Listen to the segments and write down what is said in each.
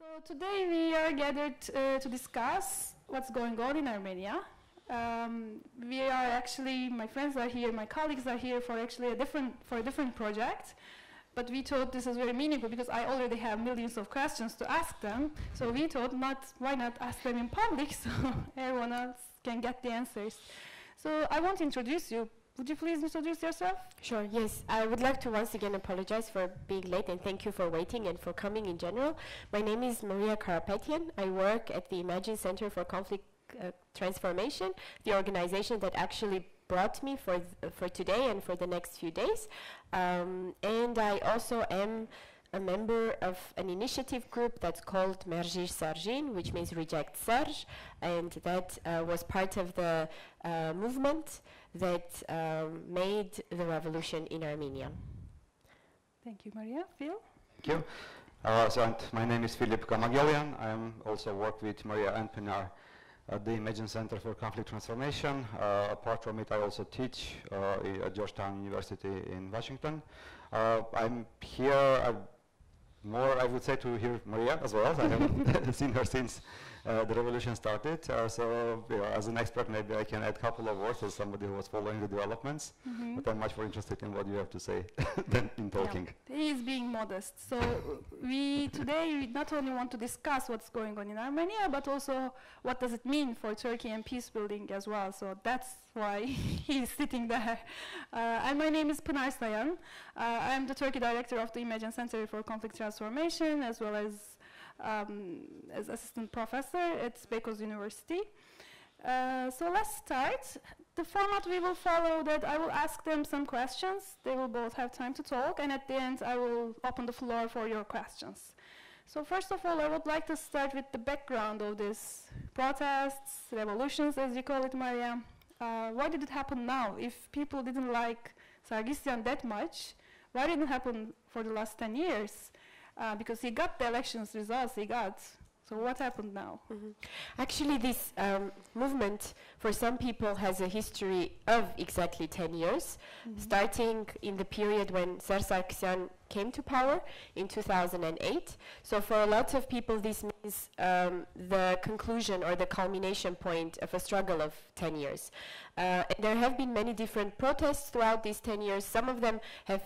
So today we are gathered to discuss what's going on in Armenia. We are actually, my friends are here, my colleagues are here for actually a different project. But we thought this is very meaningful because I already have millions of questions to ask them. So we thought, why not ask them in public so everyone else can get the answers. So I want to introduce you. Would you please introduce yourself? Sure, yes. I would like to once again apologize for being late and thank you for waiting and for coming in general. My name is Maria Karapetyan. I work at the Imagine Center for Conflict Transformation, the organization that actually brought me for today and for the next few days. And I also am a member of an initiative group that's called Serzh Sargsyan, which means Reject Serzh, and that was part of the movement that made the revolution in Armenia. Thank you, Maria. Phil? Thank you. My name is Philip Kamagelian. I also work with Maria and Pinar at the Imagine Center for Conflict Transformation. Apart from it, I also teach at Georgetown University in Washington. I'm here more, I would say, to hear Maria as well. I haven't seen her since the revolution started. So as an expert, maybe I can add a couple of words as somebody who was following the developments. But I'm much more interested in what you have to say than in talking. Yeah. He is being modest. So today we not only want to discuss what's going on in Armenia, but also what does it mean for Turkey and peace building as well. So that's why he's sitting there. And my name is Pınar Sayan. I'm the Turkey director of the Imagine Center for Conflict Transformation, as well as assistant professor at Beykoz University. So let's start. The format we will follow that I will ask them some questions. They will both have time to talk, and at the end I will open the floor for your questions. So first of all, I would like to start with the background of these protests, revolutions, as you call it, Maria. Why did it happen now? If people didn't like Sargsyan that much, why didn't it happen for the last 10 years? Because he got the elections results he got. So what happened now? Actually, this movement, for some people, has a history of exactly 10 years, starting in the period when Serzh Sargsyan came to power in 2008. So for a lot of people, this means the conclusion or the culmination point of a struggle of 10 years. And there have been many different protests throughout these 10 years. Some of them have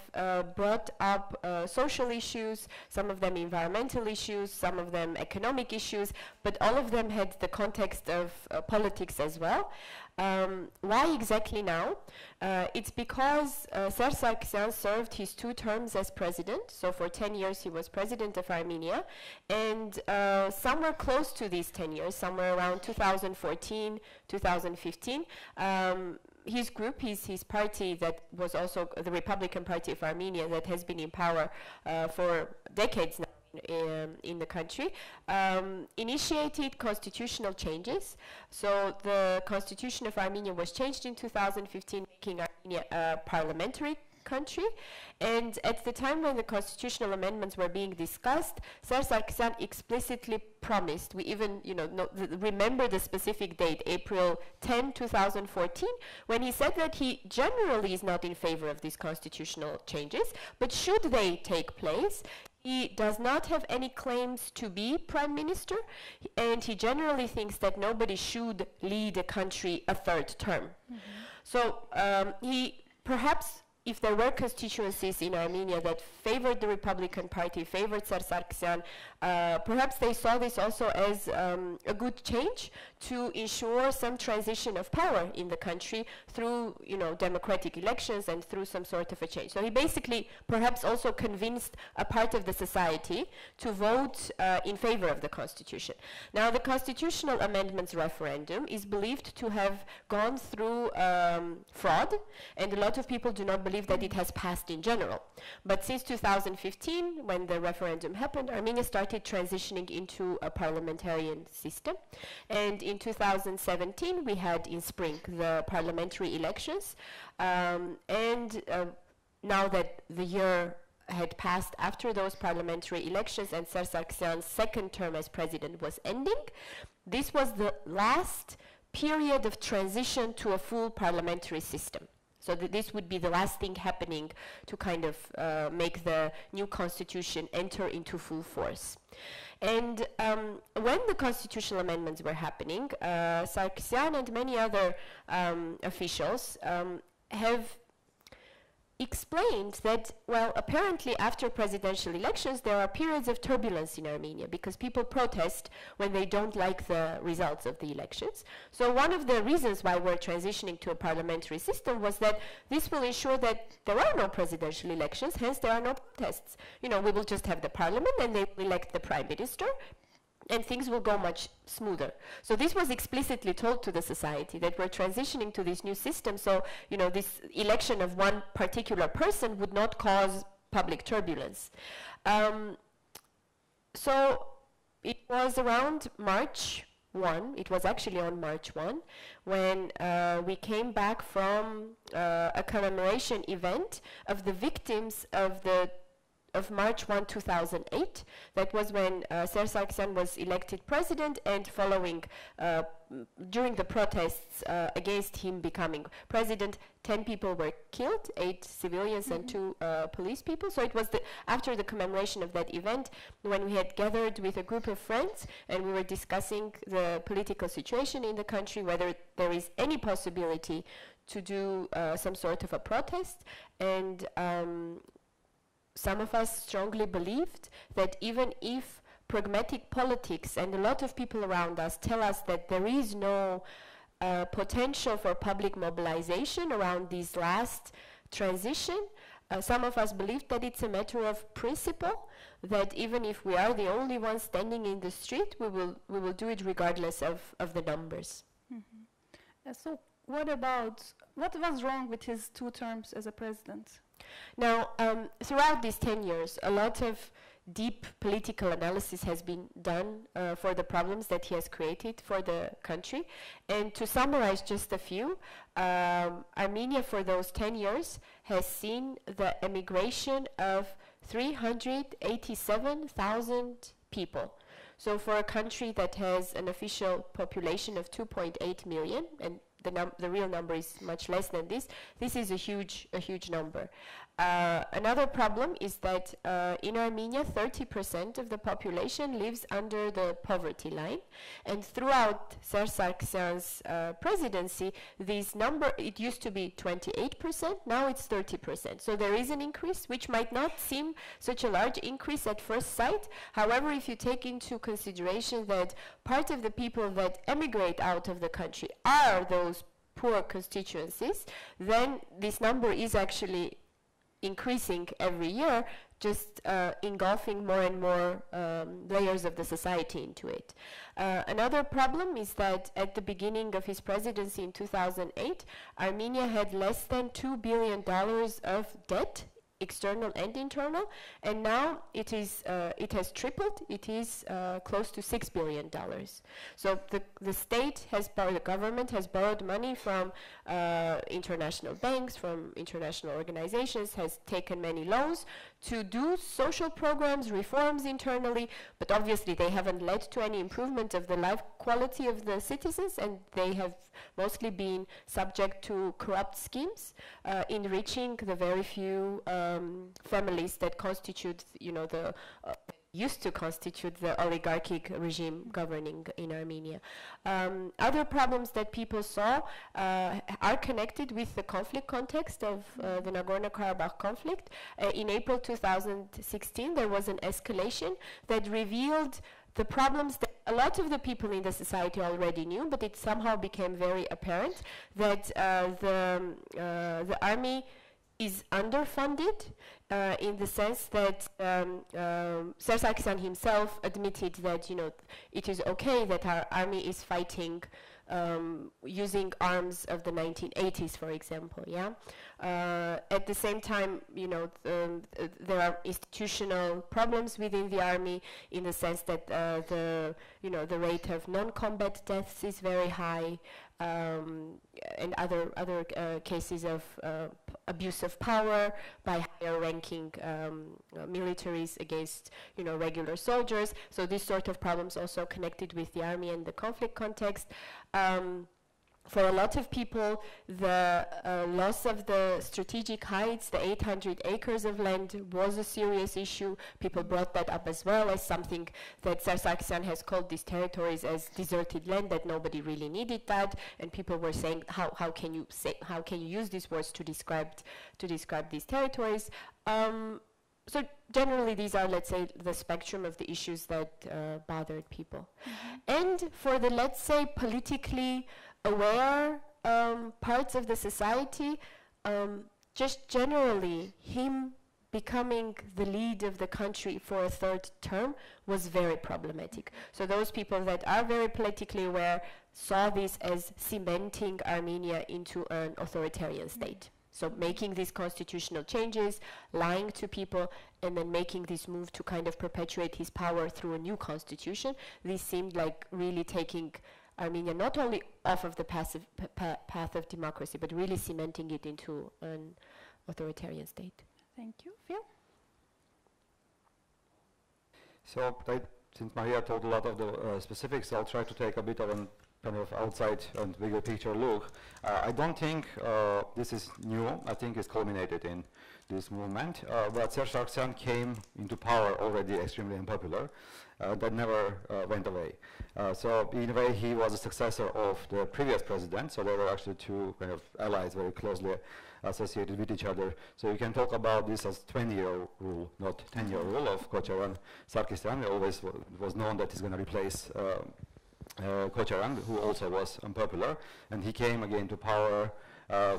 brought up social issues, some of them environmental issues, some of them economic issues, but all of them had the context of politics as well. Why exactly now? It's because Serzh Sargsyan served his 2 terms as president. So for 10 years he was president of Armenia, and somewhere close to these 10 years, somewhere around 2014, 2015, his group, his party that was also the Republican Party of Armenia that has been in power for decades now in the country, initiated constitutional changes. So the constitution of Armenia was changed in 2015, making Armenia a parliamentary country. And at the time when the constitutional amendments were being discussed, Serzh Sargsyan explicitly promised, we even remember the specific date, April 10, 2014, when he said that he generally is not in favor of these constitutional changes, but should they take place, he does not have any claims to be prime minister, and he generally thinks that nobody should lead a country a 3rd term. So he perhaps, if there were constituencies in Armenia that favored the Republican Party, favored Serzh Sargsyan, perhaps they saw this also as a good change to ensure some transition of power in the country through, democratic elections and through some sort of a change. So he basically perhaps also convinced a part of the society to vote in favor of the constitution. Now, the constitutional amendments referendum is believed to have gone through fraud, and a lot of people do not believe that it has passed in general. But since 2015, when the referendum happened, Armenia started transitioning into a parliamentarian system. And in 2017, we had in spring the parliamentary elections. And now that the year had passed after those parliamentary elections and Serzh Sargsyan's 2nd term as president was ending, this was the last period of transition to a full parliamentary system. So this would be the last thing happening to kind of make the new constitution enter into full force. And when the constitutional amendments were happening, Sargsyan and many other officials have explained that, well, apparently after presidential elections there are periods of turbulence in Armenia because people protest when they don't like the results of the elections. So one of the reasons why we're transitioning to a parliamentary system was that this will ensure that there are no presidential elections, hence there are no protests. You know, we will just have the parliament and they will elect the prime minister, and things will go much smoother. So this was explicitly told to the society that we're transitioning to this new system, so you know, this election of one particular person would not cause public turbulence. So it was around March 1, it was actually on March 1, when we came back from a commemoration event of the victims of March 1, 2008. That was when Serzh Sargsyan was elected president, and following, during the protests against him becoming president, 10 people were killed, 8 civilians and 2 police people. So it was after the commemoration of that event when we had gathered with a group of friends and we were discussing the political situation in the country, whether there is any possibility to do some sort of a protest. And some of us strongly believed that even if pragmatic politics and a lot of people around us tell us that there is no potential for public mobilization around this last transition, some of us believed that it's a matter of principle, that even if we are the only ones standing in the street, we will do it regardless of the numbers. So what was wrong with his 2 terms as a president? Now, throughout these 10 years, a lot of deep political analysis has been done for the problems that he has created for the country. And to summarize just a few, Armenia for those 10 years has seen the emigration of 387,000 people. So for a country that has an official population of 2.8 million, and the real number is much less than this, this is a huge number. Another problem is that in Armenia, 30% of the population lives under the poverty line, and throughout Serzh Sargsyan's presidency, this number, it used to be 28%, now it's 30%. So there is an increase, which might not seem such a large increase at first sight. However, if you take into consideration that part of the people that emigrate out of the country are those poor constituencies, then this number is actually increasing every year, just engulfing more and more layers of the society into it. Another problem is that at the beginning of his presidency in 2008, Armenia had less than $2 billion of debt, external and internal, and now it has tripled. It is close to $6 billion. So the state has borrowed, the government has borrowed money from international banks, from international organizations, has taken many loans to do social programs, reforms internally, but obviously they haven't led to any improvement of the life quality of the citizens, and they have mostly been subject to corrupt schemes, enriching the very few families that constitute, used to constitute the oligarchic regime governing in Armenia. Other problems that people saw are connected with the conflict context of the Nagorno-Karabakh conflict. In April 2016, there was an escalation that revealed the problems that a lot of the people in the society already knew, but it somehow became very apparent that the army is underfunded in the sense that Serzh Sargsyan himself admitted that it is okay that our army is fighting using arms of the 1980s, for example. At the same time, there are institutional problems within the army in the sense that the rate of non-combat deaths is very high, and other cases of abuse of power by higher-ranking militaries against regular soldiers. So these sort of problems also connected with the army and the conflict context. for a lot of people, the loss of the strategic heights, the 800 acres of land, was a serious issue. People brought that up as well as something that Serzh Sargsyan has called these territories as deserted land, that nobody really needed that, and people were saying, how can you use these words to describe these territories? So generally, these are, let's say, the spectrum of the issues that bothered people. And for the, let's say, politically aware parts of the society, just generally, him becoming the lead of the country for a third term was very problematic. So those people that are very politically aware saw this as cementing Armenia into an authoritarian state. So making these constitutional changes, lying to people, and then making this move to kind of perpetuate his power through a new constitution, this seemed like really taking Armenia not only off of the path of democracy, but really cementing it into an authoritarian state. Thank you. Phil? So since Maria told a lot of the specifics, I'll try to take a bit of a kind of outside and bigger picture look. I don't think this is new. I think it's culminated in this movement. But Serzh Sargsyan came into power already extremely unpopular. That never went away. So in a way, he was a successor of the previous president. So they were actually two kind of allies very closely associated with each other. So you can talk about this as 20-year rule, not 10-year rule of Kocaran Sargsyan. It always was known that he's going to replace Kocaran, who also was unpopular, and he came again to power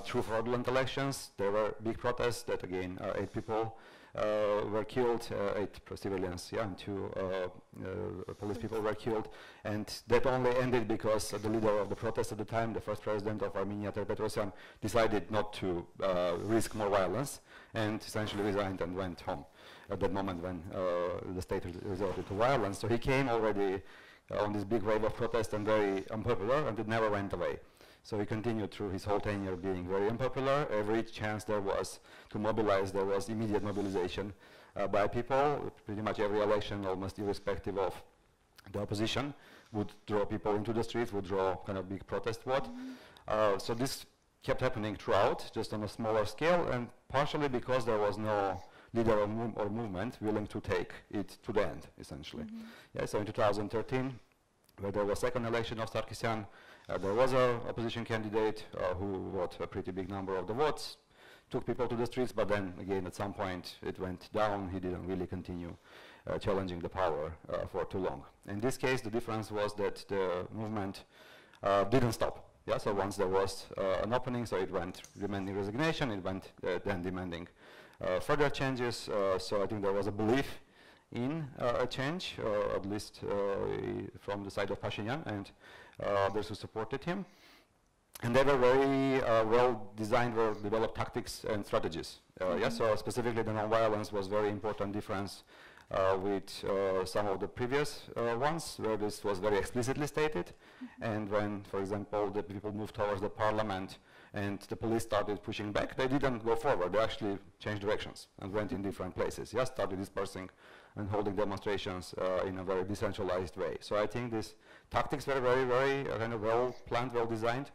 through fraudulent elections. There were big protests that again 8 people were killed, 8 civilians, and 2 police people were killed, and that only ended because the leader of the protest at the time, the first president of Armenia, Petrosyan, decided not to risk more violence and essentially resigned and went home at that moment when the state resorted to violence. So he came already on this big wave of protest and very unpopular, and it never went away. So he continued through his whole tenure being very unpopular. Every chance there was to mobilize, there was immediate mobilization by people. Pretty much every election, almost irrespective of the opposition, would draw people into the streets, would draw kind of big protest vote. So this kept happening throughout, just on a smaller scale, and partially because there was no leader or movement willing to take it to the end, essentially. Yeah, so in 2013, where there was second election of Sargsyan, there was an opposition candidate who got a pretty big number of the votes, took people to the streets, but then again at some point it went down. He didn't really continue challenging the power for too long. In this case, the difference was that the movement didn't stop. Yeah, so once there was an opening, so it went demanding resignation, it went then demanding further changes. So I think there was a belief in a change, at least from the side of Pashinyan and others who supported him. And they were very well designed, well developed tactics and strategies. Yeah, so specifically the non-violence was very important difference with some of the previous ones, where this was very explicitly stated. And when, for example, the people moved towards the parliament and the police started pushing back, they didn't go forward. They actually changed directions and went in different places. Yes, started dispersing and holding demonstrations in a very decentralized way. So I think these tactics were very, very kind of well planned, well designed.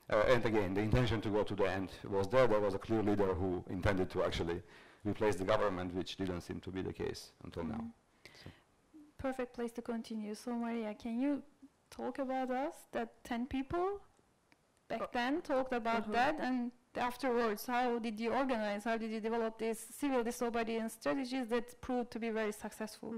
And again, the intention to go to the end was there. There was a clear leader who intended to actually replace the government, which didn't seem to be the case until now. So. Perfect place to continue. So Maria, can you talk about us, that 10 people back then talked about that, and afterwards, how did you organize, how did you develop these civil disobedience strategies that proved to be very successful?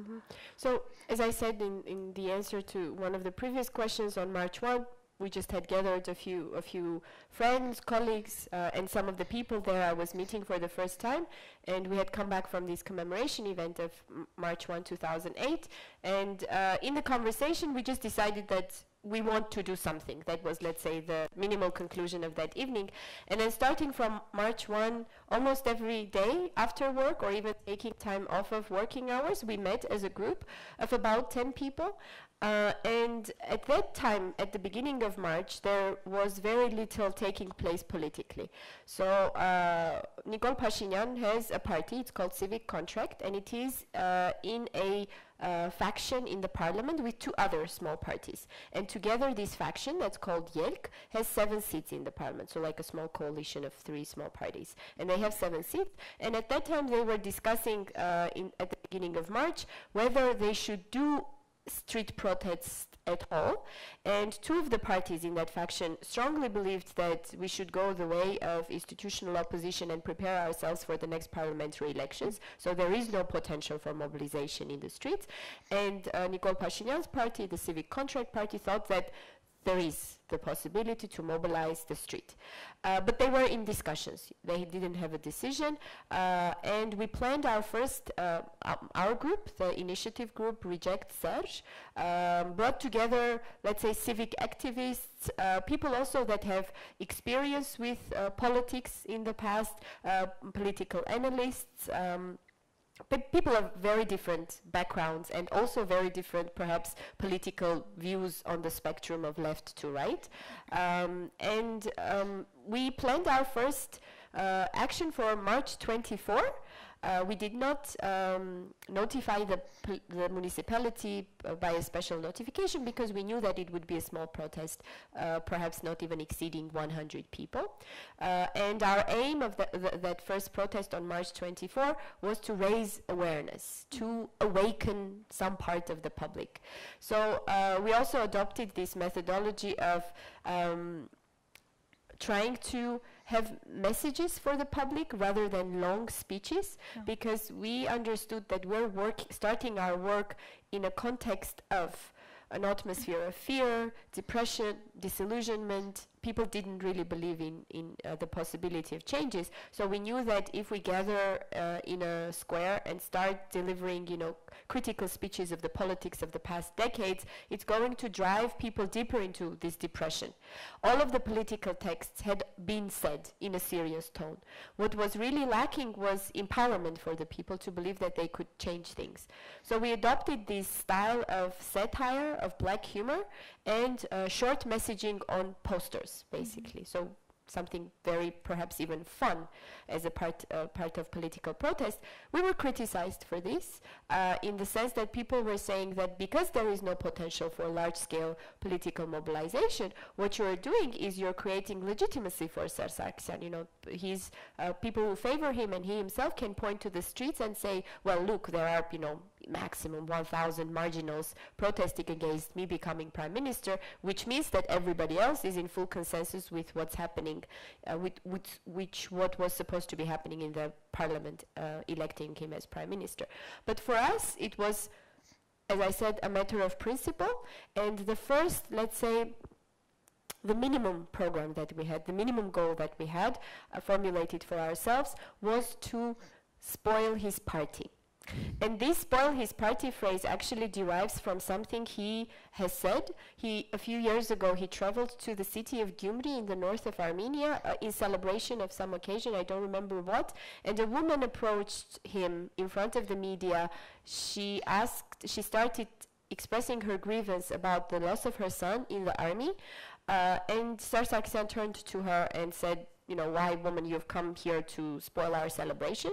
So, as I said in the answer to one of the previous questions, on March 1, we just had gathered a few friends, colleagues, and some of the people there I was meeting for the first time, and we had come back from this commemoration event of March 1, 2008, and in the conversation we just decided that we want to do something. That was, let's say, the minimal conclusion of that evening. And then starting from March 1, almost every day after work, or even taking time off of working hours, we met as a group of about 10 people. And at that time, at the beginning of March, there was very little taking place politically. So Nikol Pashinyan has a party, it's called Civic Contract, and it is in a faction in the parliament with 2 other small parties. And together this faction, that's called YELK, has 7 seats in the parliament, so like a small coalition of 3 small parties. And they have 7 seats. And at that time they were discussing at the beginning of March whether they should do street protests at all, and 2 of the parties in that faction strongly believed that we should go the way of institutional opposition and prepare ourselves for the next parliamentary elections, so there is no potential for mobilization in the streets. And Nikol Pashinyan's party, the Civic Contract Party, thought that there is the possibility to mobilize the street. But they were in discussions. They didn't have a decision. And we planned our first, our group, the initiative group Reject Serzh, brought together, let's say, civic activists, people also that have experience with politics in the past, political analysts, people of very different backgrounds and also very different, perhaps, political views on the spectrum of left to right. We planned our first action for March 24. We did not notify the municipality by a special notification because we knew that it would be a small protest, perhaps not even exceeding 100 people. And our aim of that first protest on March 24 was to raise awareness, to awaken some part of the public. So we also adopted this methodology of trying to have messages for the public rather than long speeches, because we understood that we're starting our work in a context of an atmosphere of fear, depression, disillusionment. People didn't really believe in the possibility of changes. So we knew that if we gather in a square and start delivering, critical speeches of the politics of the past decades, it's going to drive people deeper into this depression. All of the political texts had been said in a serious tone. What was really lacking was empowerment for the people to believe that they could change things. So we adopted this style of satire, of black humor, and short messaging on posters, basically. So something very, perhaps even fun as a part of political protest. We were criticized for this in the sense that people were saying that because there is no potential for large-scale political mobilization, what you're doing is you're creating legitimacy for Serzh Sargsyan. He's people who favor him, and he himself can point to the streets and say, well, look, there are, maximum 1,000 marginals protesting against me becoming prime minister, which means that everybody else is in full consensus with what's happening, what was supposed to be happening in the parliament, electing him as prime minister. But for us, it was, as I said, a matter of principle. And the first, let's say, the minimum program that we had, the minimum goal that we had formulated for ourselves was to spoil his party. And this spoil his party phrase actually derives from something he has said. A few years ago, he traveled to the city of Gyumri in the north of Armenia in celebration of some occasion, I don't remember what, and a woman approached him in front of the media. She started expressing her grievance about the loss of her son in the army, and Serzh Sargsyan turned to her and said, why, woman, you've come here to spoil our celebration?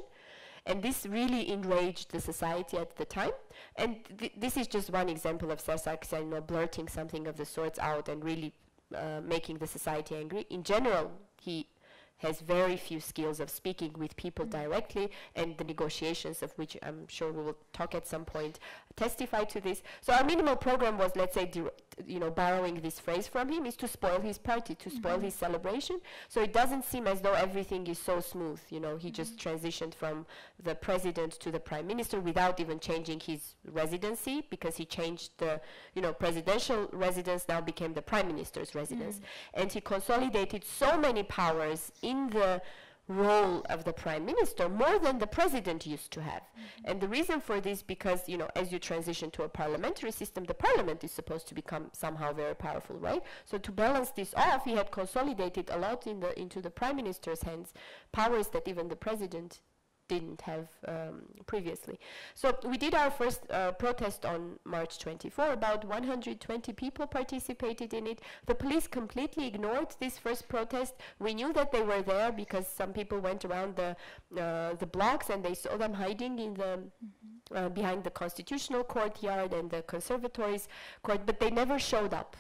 And this really enraged the society at the time. And this is just one example of Serzh Sargsyan, blurting something of the sorts out and really making the society angry. In general, he has very few skills of speaking with people directly, and the negotiations, of which I'm sure we will talk at some point, testify to this. So our minimal program was, let's say, borrowing this phrase from him, is to spoil his party, to spoil his celebration. So it doesn't seem as though everything is so smooth. He just transitioned from the president to the prime minister without even changing his residency, because he changed the, presidential residence now became the prime minister's residence. And he consolidated so many powers in the role of the prime minister, more than the president used to have. And the reason for this, because, as you transition to a parliamentary system, the parliament is supposed to become somehow very powerful, right? So to balance this off, he had consolidated a lot into the prime minister's hands, powers that even the president didn't have previously. So we did our first protest on March 24. About 120 people participated in it. The police completely ignored this first protest. We knew that they were there because some people went around the blocks and they saw them hiding in the behind the Constitutional Courtyard and the Conservatories Court, but they never showed up.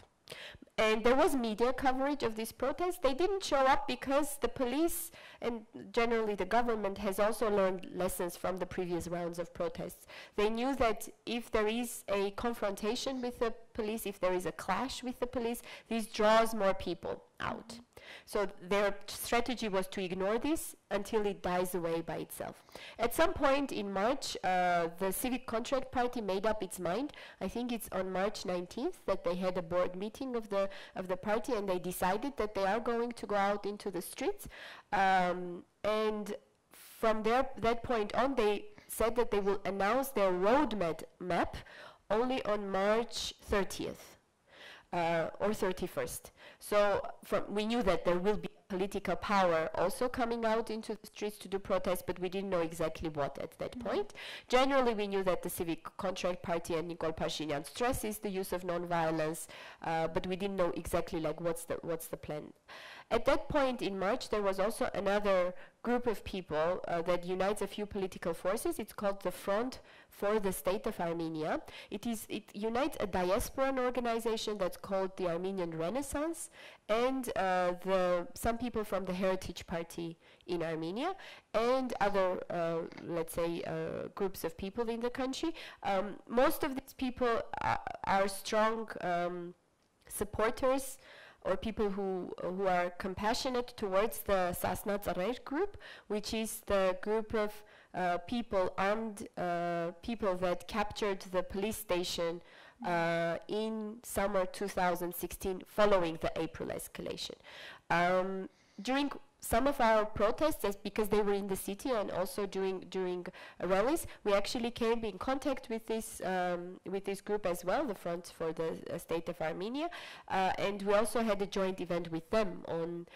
And there was media coverage of this protest. They didn't show up because the police and generally the government has also learned lessons from the previous rounds of protests. They knew that if there is a confrontation with the police, if there is a clash with the police, this draws more people out. So their strategy was to ignore this until it dies away by itself. At some point in March, the Civic Contract Party made up its mind. I think it's on March 19th that they had a board meeting of the party, and they decided that they are going to go out into the streets. And from that point on, they said that they will announce their roadmap only on March 30th. Or 31st. So we knew that there will be political power also coming out into the streets to do protests, but we didn't know exactly what at that point. Generally, we knew that the Civic Contract Party and Nikol Pashinyan stresses the use of non-violence, but we didn't know exactly like what's the plan. At that point in March, there was also another group of people that unites a few political forces. It's called the Front for the State of Armenia. It unites a diasporan organization that's called the Armenian Renaissance and some people from the Heritage Party in Armenia and other, let's say, groups of people in the country. Most of these people are strong supporters or people who are compassionate towards the Sasna Tsarer group, which is the group of armed people that captured the police station in summer 2016 following the April escalation. During some of our protests, because they were in the city and also during rallies, we actually came in contact with this group as well, the Front for the State of Armenia, and we also had a joint event with them on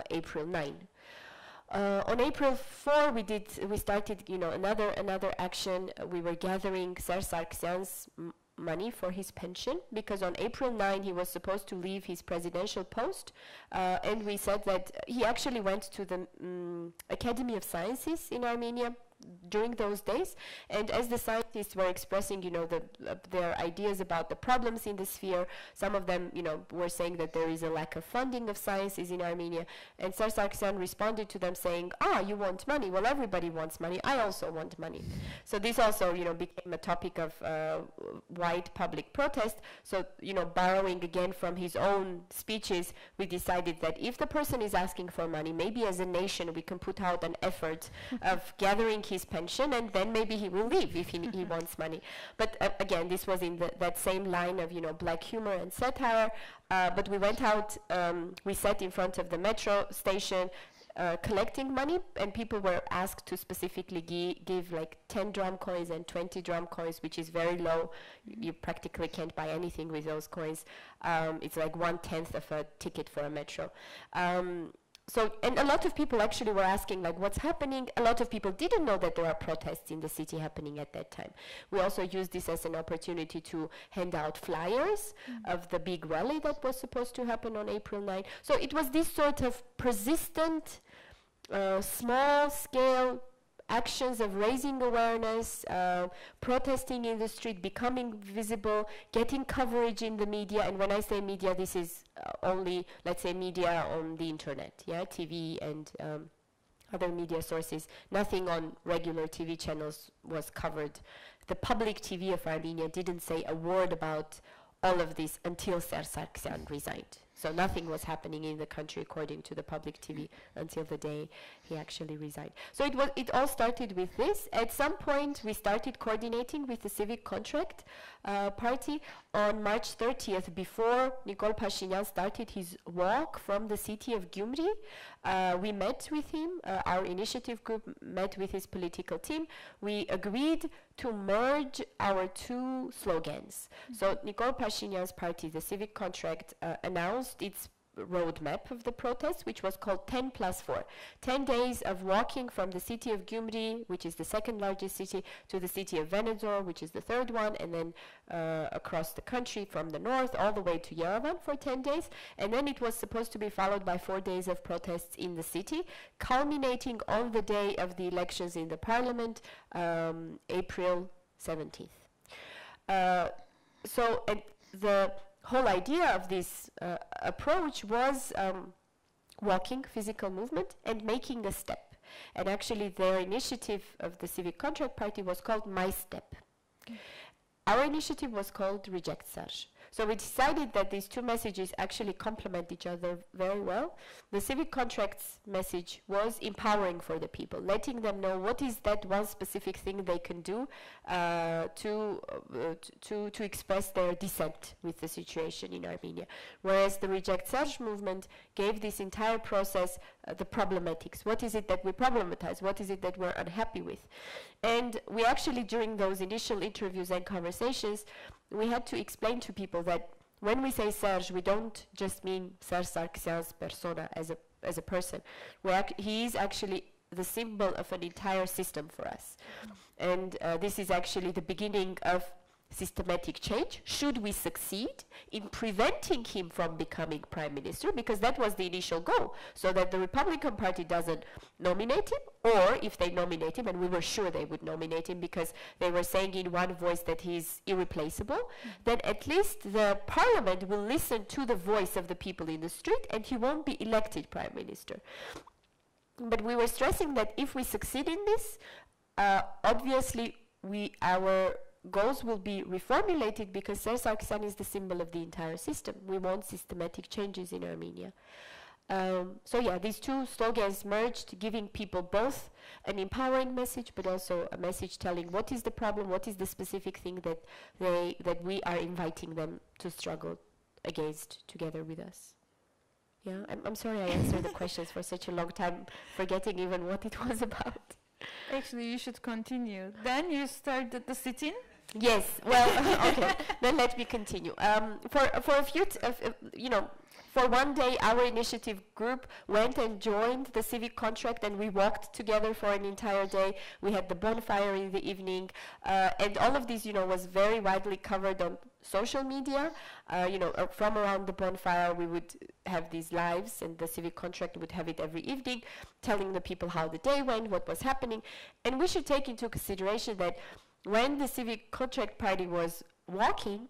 April 9. On April 4, we started, another action. We were gathering Serzh Sargsyan's money for his pension, because on April 9 he was supposed to leave his presidential post, and we said that he actually went to the Academy of Sciences in Armenia during those days, and as the scientists were expressing, their ideas about the problems in the sphere, some of them, were saying that there is a lack of funding of sciences in Armenia, and Serzh Sargsyan responded to them saying, you want money? Well, everybody wants money. I also want money. So this also, became a topic of wide public protest. So, borrowing again from his own speeches, we decided that if the person is asking for money, maybe as a nation we can put out an effort of gathering his pension, and then maybe he will leave if he wants money. But again, this was in that same line of black humor and satire. But we went out, we sat in front of the metro station collecting money, and people were asked to specifically give like 10 drum coins and 20 drum coins, which is very low. You practically can't buy anything with those coins. It's like 1/10 of a ticket for a metro. And a lot of people actually were asking, like, what's happening? A lot of people didn't know that there are protests in the city happening at that time. We also used this as an opportunity to hand out flyers of the big rally that was supposed to happen on April 9. So it was this sort of persistent, small-scale actions of raising awareness, protesting in the street, becoming visible, getting coverage in the media. And when I say media, this is only, let's say, media on the internet, TV and other media sources. Nothing on regular TV channels was covered. The public TV of Armenia didn't say a word about all of this until Serzh Sargsyan resigned. So nothing was happening in the country according to the public TV until the day he actually resigned. So it all started with this. At some point, we started coordinating with the Civic Contract Party on March 30th, before Nikol Pashinyan started his walk from the city of Gyumri. We met with him. Our initiative group met with his political team. We agreed to merge our two slogans. So Nikol Pashinyan's party, the Civic Contract, announced its roadmap of the protest, which was called 10+4. 10 days of walking from the city of Gyumri, which is the second largest city, to the city of Venezor, which is the third one, and then across the country from the north all the way to Yerevan for 10 days. And then it was supposed to be followed by 4 days of protests in the city, culminating on the day of the elections in the parliament, April 17th. So the whole idea of this approach was walking, physical movement, and making a step. And actually their initiative of the Civic Contract Party was called My Step. Our initiative was called Reject Serzh. So we decided that these two messages actually complement each other very well. The civic contracts message was empowering for the people, letting them know what is that one specific thing they can do to express their dissent with the situation in Armenia. Whereas the Reject Serzh movement gave this entire process the problematics. What is it that we problematize? What is it that we're unhappy with? And we actually, during those initial interviews and conversations, we had to explain to people that when we say Serzh, we don't just mean Serzh Sargsyan's persona as a person. He is actually the symbol of an entire system for us. And this is actually the beginning of systematic change, should we succeed in preventing him from becoming prime minister, because that was the initial goal, so that the Republican Party doesn't nominate him, or if they nominate him, and we were sure they would nominate him because they were saying in one voice that he's irreplaceable, then at least the parliament will listen to the voice of the people in the street and he won't be elected prime minister. But we were stressing that if we succeed in this, obviously our goals will be reformulated, because Serzh Sargsyan is the symbol of the entire system. We want systematic changes in Armenia. So yeah, these two slogans merged, giving people both an empowering message, but also a message telling what is the problem, what is the specific thing that we are inviting them to struggle against together with us. Yeah, I'm sorry I answered the questions for such a long time, forgetting even what it was about. Actually, you should continue. Then you started the sit-in. Yes. Well, okay. Then let me continue. For a few, for one day, our initiative group went and joined the civic contract, and we walked together for an entire day. We had the bonfire in the evening, and all of this, was very widely covered on social media. From around the bonfire, we would have these lives, and the civic contract would have it every evening, telling the people how the day went, what was happening. And we should take into consideration that when the civic contract party was walking,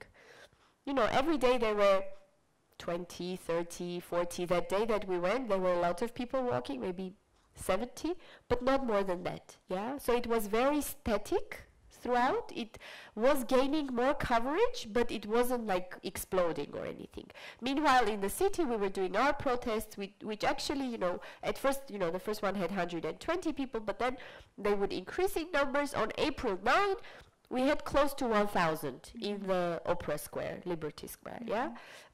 every day there were 20, 30, 40. That day that we went, there were a lot of people walking, maybe 70, but not more than that. Yeah, so it was very static throughout. It was gaining more coverage, but it wasn't like exploding or anything. Meanwhile, in the city, we were doing our protests, which actually, at first, the first one had 120 people, but then they would increase in numbers. On April 9, we had close to 1,000 in the Opera Square, Liberty Square,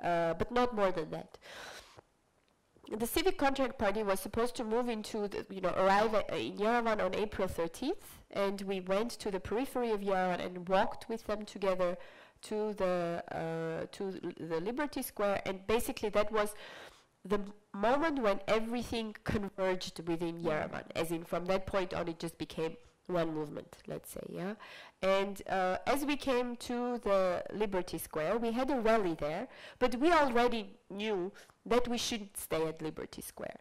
but not more than that. The Civic Contract Party was supposed to move into, arrive in Yerevan on April 13th, and we went to the periphery of Yerevan and walked with them together to the Liberty Square, and basically that was the moment when everything converged within Yerevan, as in from that point on it just became one movement, let's say, yeah. And as we came to the Liberty Square, we had a rally there, but we already knew that we shouldn't stay at Liberty Square.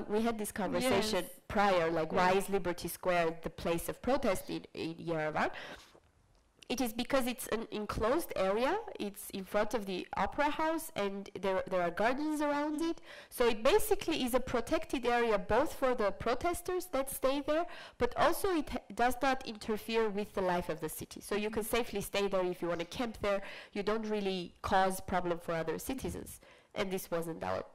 We had this conversation prior, like, why is Liberty Square the place of protest in Yerevan? It is because it's an enclosed area. It's in front of the opera house, and there are gardens around it. So it basically is a protected area both for the protesters that stay there, but also it does not interfere with the life of the city. So you can safely stay there if you want to camp there. You don't really cause problem for other citizens. And this wasn't our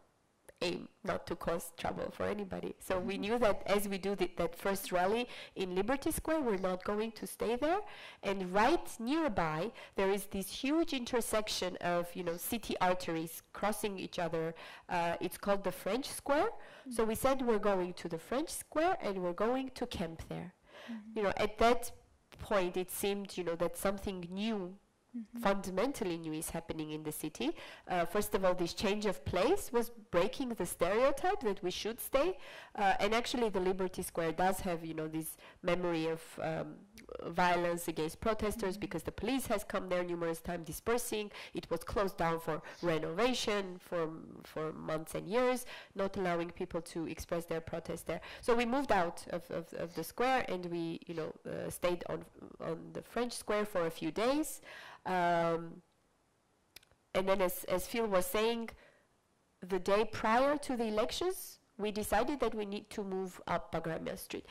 aim, not to cause trouble for anybody. So we knew that as we do that first rally in Liberty Square, we're not going to stay there. And right nearby, there is this huge intersection of, city arteries crossing each other. It's called the French Square. So we said we're going to the French Square and we're going to camp there. At that point, it seemed, that something new fundamentally new is happening in the city. First of all, this change of place was breaking the stereotype that we should stay, and actually the Liberty Square does have, this memory of violence against protesters because the police has come there numerous times dispersing. It was closed down for renovation for months and years, not allowing people to express their protest there. So we moved out of the square, and we stayed on the French Square for a few days. And then as Phil was saying, the day prior to the elections, we decided that we need to move up Bagramia Street.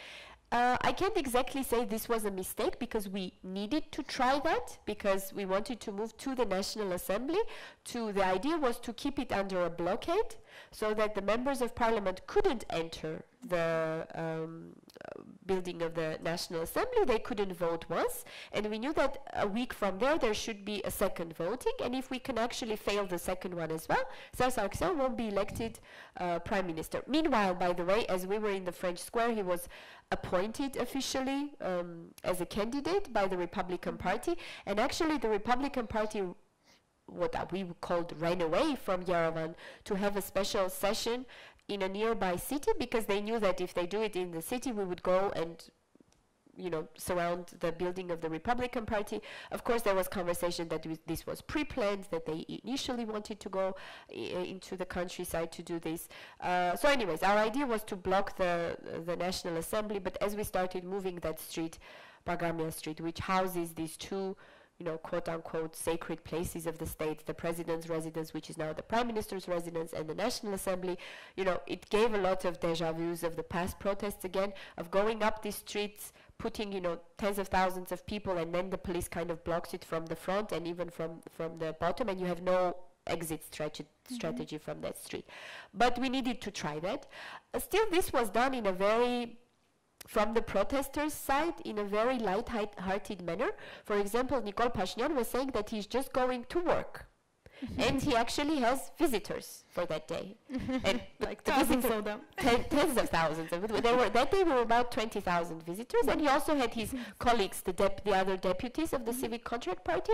I can't exactly say this was a mistake, because we needed to try that, because we wanted to move to the National Assembly. The idea was to keep it under a blockade, so that the members of parliament couldn't enter the building of the National Assembly. They couldn't vote once, and we knew that a week from there should be a second voting, and if we can actually fail the second one as well, Serzh Sargsyan won't be elected Prime Minister. Meanwhile, by the way, as we were in the French Square, he was appointed officially as a candidate by the Republican Party, and actually the Republican Party, what we called, ran away from Yerevan to have a special session in a nearby city, because they knew that if they do it in the city, we would go and surround the building of the Republican Party. Of course, there was conversation that this was pre-planned, that they initially wanted to go into the countryside to do this. So anyways, our idea was to block the National Assembly, but as we started moving that street, Bagramia Street, which houses these two quote-unquote sacred places of the state, the president's residence, which is now the prime minister's residence, and the National Assembly, it gave a lot of deja vus of the past protests again, of going up these streets, putting, tens of thousands of people, and then the police kind of blocks it from the front and even from the bottom, and you have no exit strategy from that street. But we needed to try that. Still, this was done in a very, from the protesters' side, in a very light-hearted manner. For example, Nicole Pashinyan was saying that he's just going to work. And he actually has visitors for that day. And like thousands of them. Tens of thousands. That day were about 20,000 visitors. And he also had his colleagues, the other deputies of the Civic Contract Party.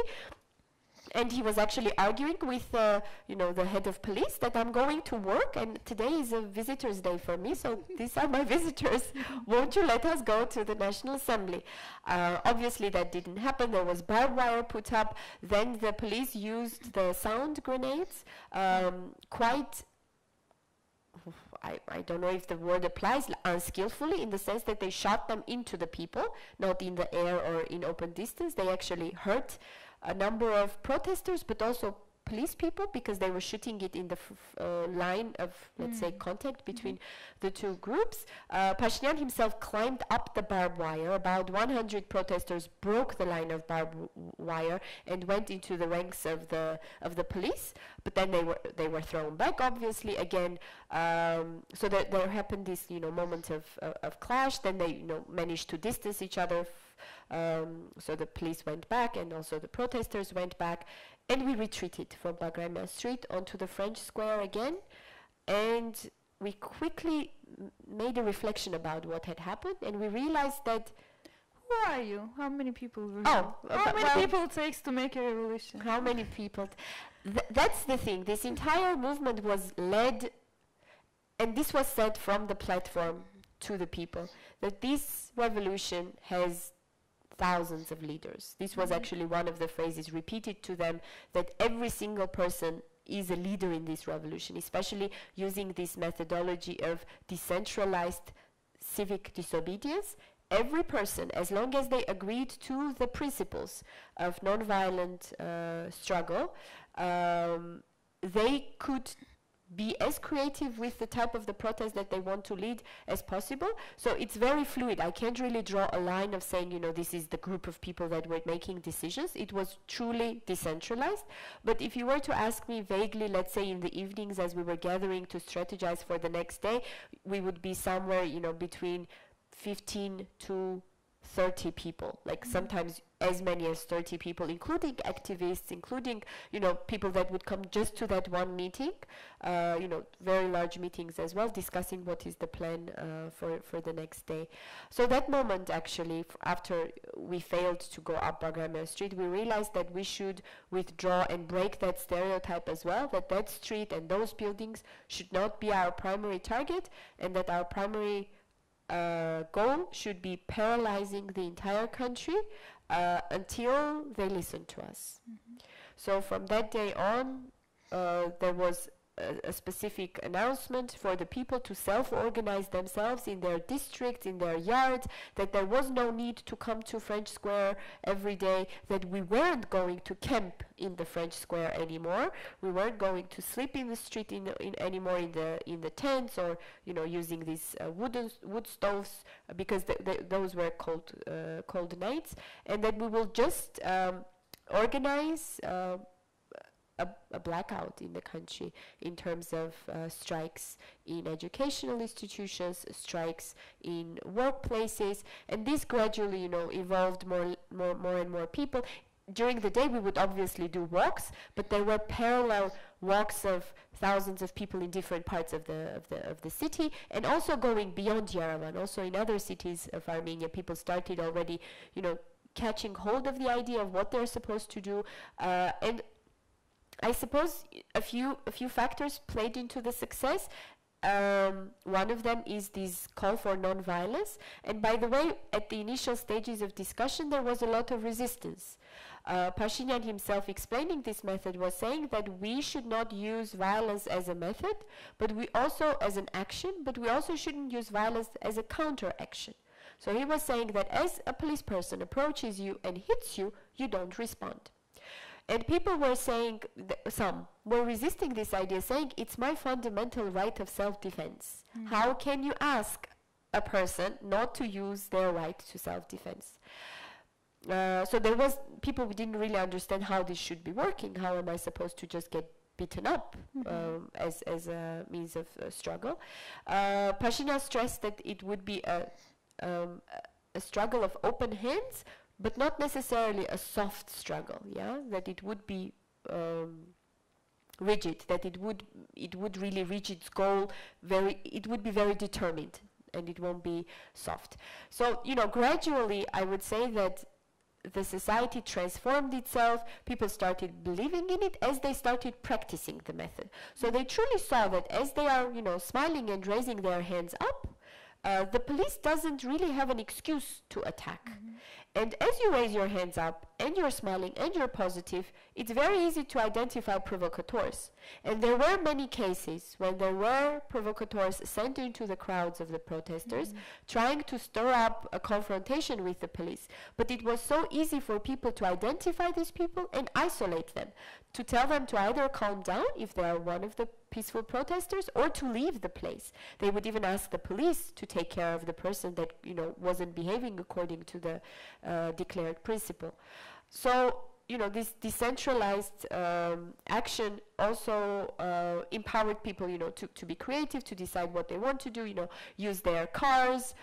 And he was actually arguing with, the head of police that I'm going to work, and today is a visitors' day for me, so these are my visitors. Won't you let us go to the National Assembly? Obviously, that didn't happen. There was barbed wire put up. Then the police used the sound grenades quite, I don't know if the word applies, unskillfully, in the sense that they shot them into the people, not in the air or in open distance. They actually hurt a number of protesters, but also police people, because they were shooting it in the line of, let's say, contact between the two groups. Pashinyan himself climbed up the barbed wire. About 100 protesters broke the line of barbed wire and went into the ranks of the police, but then they were thrown back, obviously, again. So that there happened this, moment of clash. Then they, managed to distance each other. So the police went back, and also the protesters went back, and we retreated from Bagramia Street onto the French Square again, and we quickly made a reflection about what had happened, and we realized that... Who are you? How many people were how many people it takes to make a revolution? How many people? That's the thing. This entire movement was led, and this was said from the platform to the people, that this revolution has thousands of leaders. This was actually one of the phrases repeated to them, that every single person is a leader in this revolution, especially using this methodology of decentralized civic disobedience. Every person, as long as they agreed to the principles of nonviolent struggle, they could be as creative with the type of the protest that they want to lead as possible. So it's very fluid. I can't really draw a line of saying, this is the group of people that were making decisions. It was truly decentralized. But if you were to ask me vaguely, let's say in the evenings as we were gathering to strategize for the next day, we would be somewhere, between 15 to 30 people, like sometimes as many as 30 people, including activists, including, you know, people that would come just to that one meeting, you know, very large meetings as well, discussing what is the plan for the next day. So that moment, actually, after we failed to go up Bagramia Street, we realized that we should withdraw and break that stereotype as well, that that street and those buildings should not be our primary target, and that our primary goal should be paralyzing the entire country until they listen to us. So from that day on, there was a specific announcement for the people to self-organize themselves in their districts, in their yards, that there was no need to come to French Square every day, that we weren't going to camp in the French Square anymore, we weren't going to sleep in the street anymore in the tents, or, you know, using these wood stoves, because those were cold nights, and that we will just organize a blackout in the country in terms of strikes in educational institutions, strikes in workplaces, and this gradually, you know, evolved more and more people. During the day, we would obviously do walks, but there were parallel walks of thousands of people in different parts of the city, and also going beyond Yerevan. Also in other cities of Armenia, people started already, you know, catching hold of the idea of what they're supposed to do, and I suppose a few factors played into the success. One of them is this call for non-violence. And by the way, at the initial stages of discussion, there was a lot of resistance. Pashinyan himself, explaining this method, was saying that we should not use violence as a method, but we also as an action, but we also shouldn't use violence as a counter-action. So he was saying that as a police person approaches you and hits you, you don't respond. And people were saying, some were resisting this idea, saying, it's my fundamental right of self-defense. How can you ask a person not to use their right to self-defense? So there was, people who didn't really understand how this should be working. How am I supposed to just get beaten up as a means of struggle? Pashinyan stressed that it would be a struggle of open hands, but not necessarily a soft struggle, yeah? That it would be rigid, that it would really reach its goal it would be very determined, and it won't be soft. So, you know, gradually I would say that the society transformed itself, people started believing in it as they started practicing the method. So they truly saw that as they are, you know, smiling and raising their hands up, the police doesn't really have an excuse to attack. And as you raise your hands up, and you're smiling, and you're positive, it's very easy to identify provocateurs. And there were many cases when there were provocateurs sent into the crowds of the protesters, trying to stir up a confrontation with the police. But it was so easy for people to identify these people and isolate them, to tell them to either calm down if they are one of the peaceful protesters, or to leave the place. They would even ask the police to take care of the person that, you know, wasn't behaving according to the declared principle. So, you know, this decentralized action also empowered people, you know, to be creative, to decide what they want to do, you know, use their cars,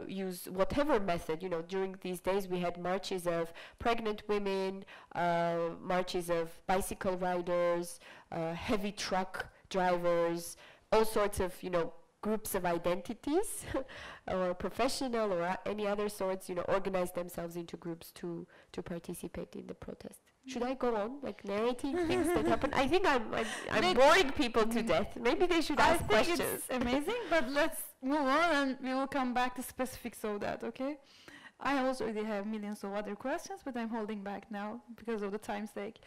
use whatever method. You know, during these days we had marches of pregnant women, marches of bicycle riders, heavy truck drivers, all sorts of, you know, groups of identities or professional or any other sorts, you know, organize themselves into groups to participate in the protest. Should I go on, like, narrating things that happen? I think I'm boring people to death. Maybe they should ask questions. I think it's amazing, but let's move on and we will come back to specifics of that, okay? I also already have millions of other questions, but I'm holding back now because of the time's sake.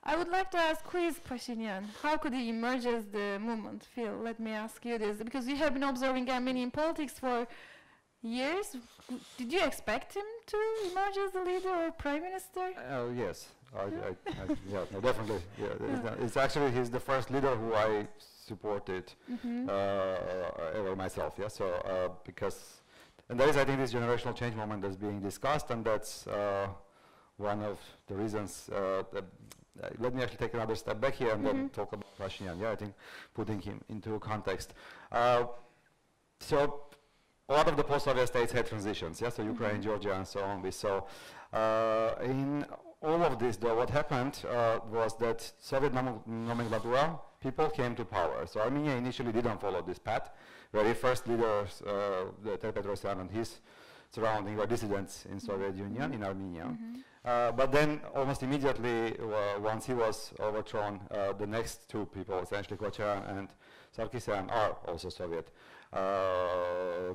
I would like to ask, who is Pashinyan? How could he emerge as the movement? Phil, let me ask you this, because you have been observing Armenian politics for years. Did you expect him to emerge as the leader or prime minister? Yes, yeah, no, definitely. Yeah, it's actually, he's the first leader who I supported ever myself. Yeah, so because. And there is, I think, this generational change moment that's being discussed, and that's one of the reasons. Let me actually take another step back here and then talk about Pashinyan. Yeah, I think putting him into context. So a lot of the post-Soviet states had transitions, yeah, so Ukraine, Georgia, and so on. We saw in all of this, though, what happened was that Soviet nomenclatura people came to power. So Armenia initially didn't follow this path. Very first leaders, Petrosyan and his surrounding were dissidents in Soviet Union, in Armenia. But then almost immediately, once he was overthrown, the next two people, essentially Kocharan and Sargsyan, are also Soviet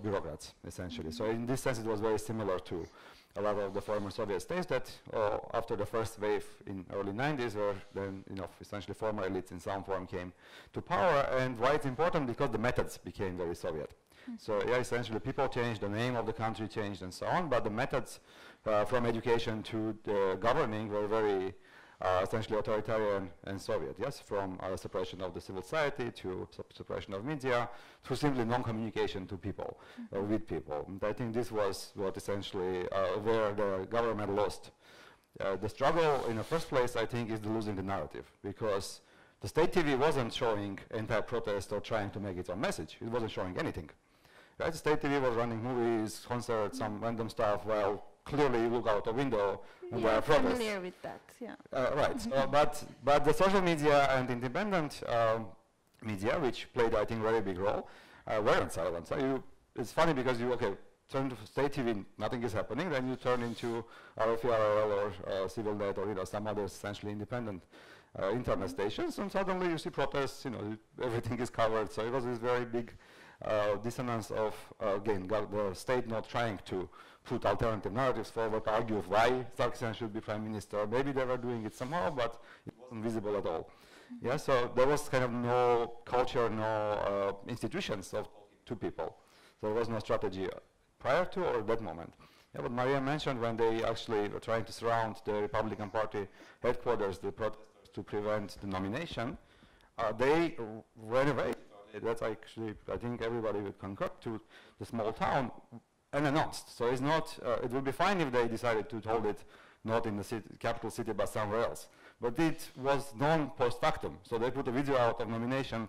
bureaucrats, essentially. So in this sense, it was very similar to a lot of the former Soviet states that after the first wave in early 90s, where then, essentially former elites in some form came to power. And why it's important? Because the methods became very Soviet. So yeah, essentially people changed, the name of the country changed and so on, but the methods from education to the governing were very essentially authoritarian and Soviet, yes, from suppression of the civil society to suppression of media to simply non-communication to people, with people. And I think this was what essentially where the government lost. The struggle in the first place, I think, is the losing the narrative, because the state TV wasn't showing anti-protest or trying to make its own message. It wasn't showing anything. Right? The state TV was running movies, concerts, some random stuff, while clearly you look out the window and there are protests. Familiar with that, yeah. Right, but the social media and independent media, which played, I think, very big role, weren't silent. So it's funny because you, turn to state TV, nothing is happening, then you turn into RFRL or CivilNet or some other essentially independent internet stations, and suddenly you see protests, everything is covered. So it was this very big dissonance of, again, the state not trying to put alternative narratives forward, argue why Sargsyan should be prime minister. Maybe they were doing it somehow, but it wasn't visible at all. Yeah, so there was kind of no culture, no institutions of to people. So there was no strategy prior to or at that moment. Yeah, but Maria mentioned when they actually were trying to surround the Republican Party headquarters, the protesters, to prevent the nomination, they ran away. That's actually, I think everybody would concur, to the small town and announced. So it's not, it would be fine if they decided to hold it not in the capital city but somewhere else. But it was known post factum. So they put a video out of nomination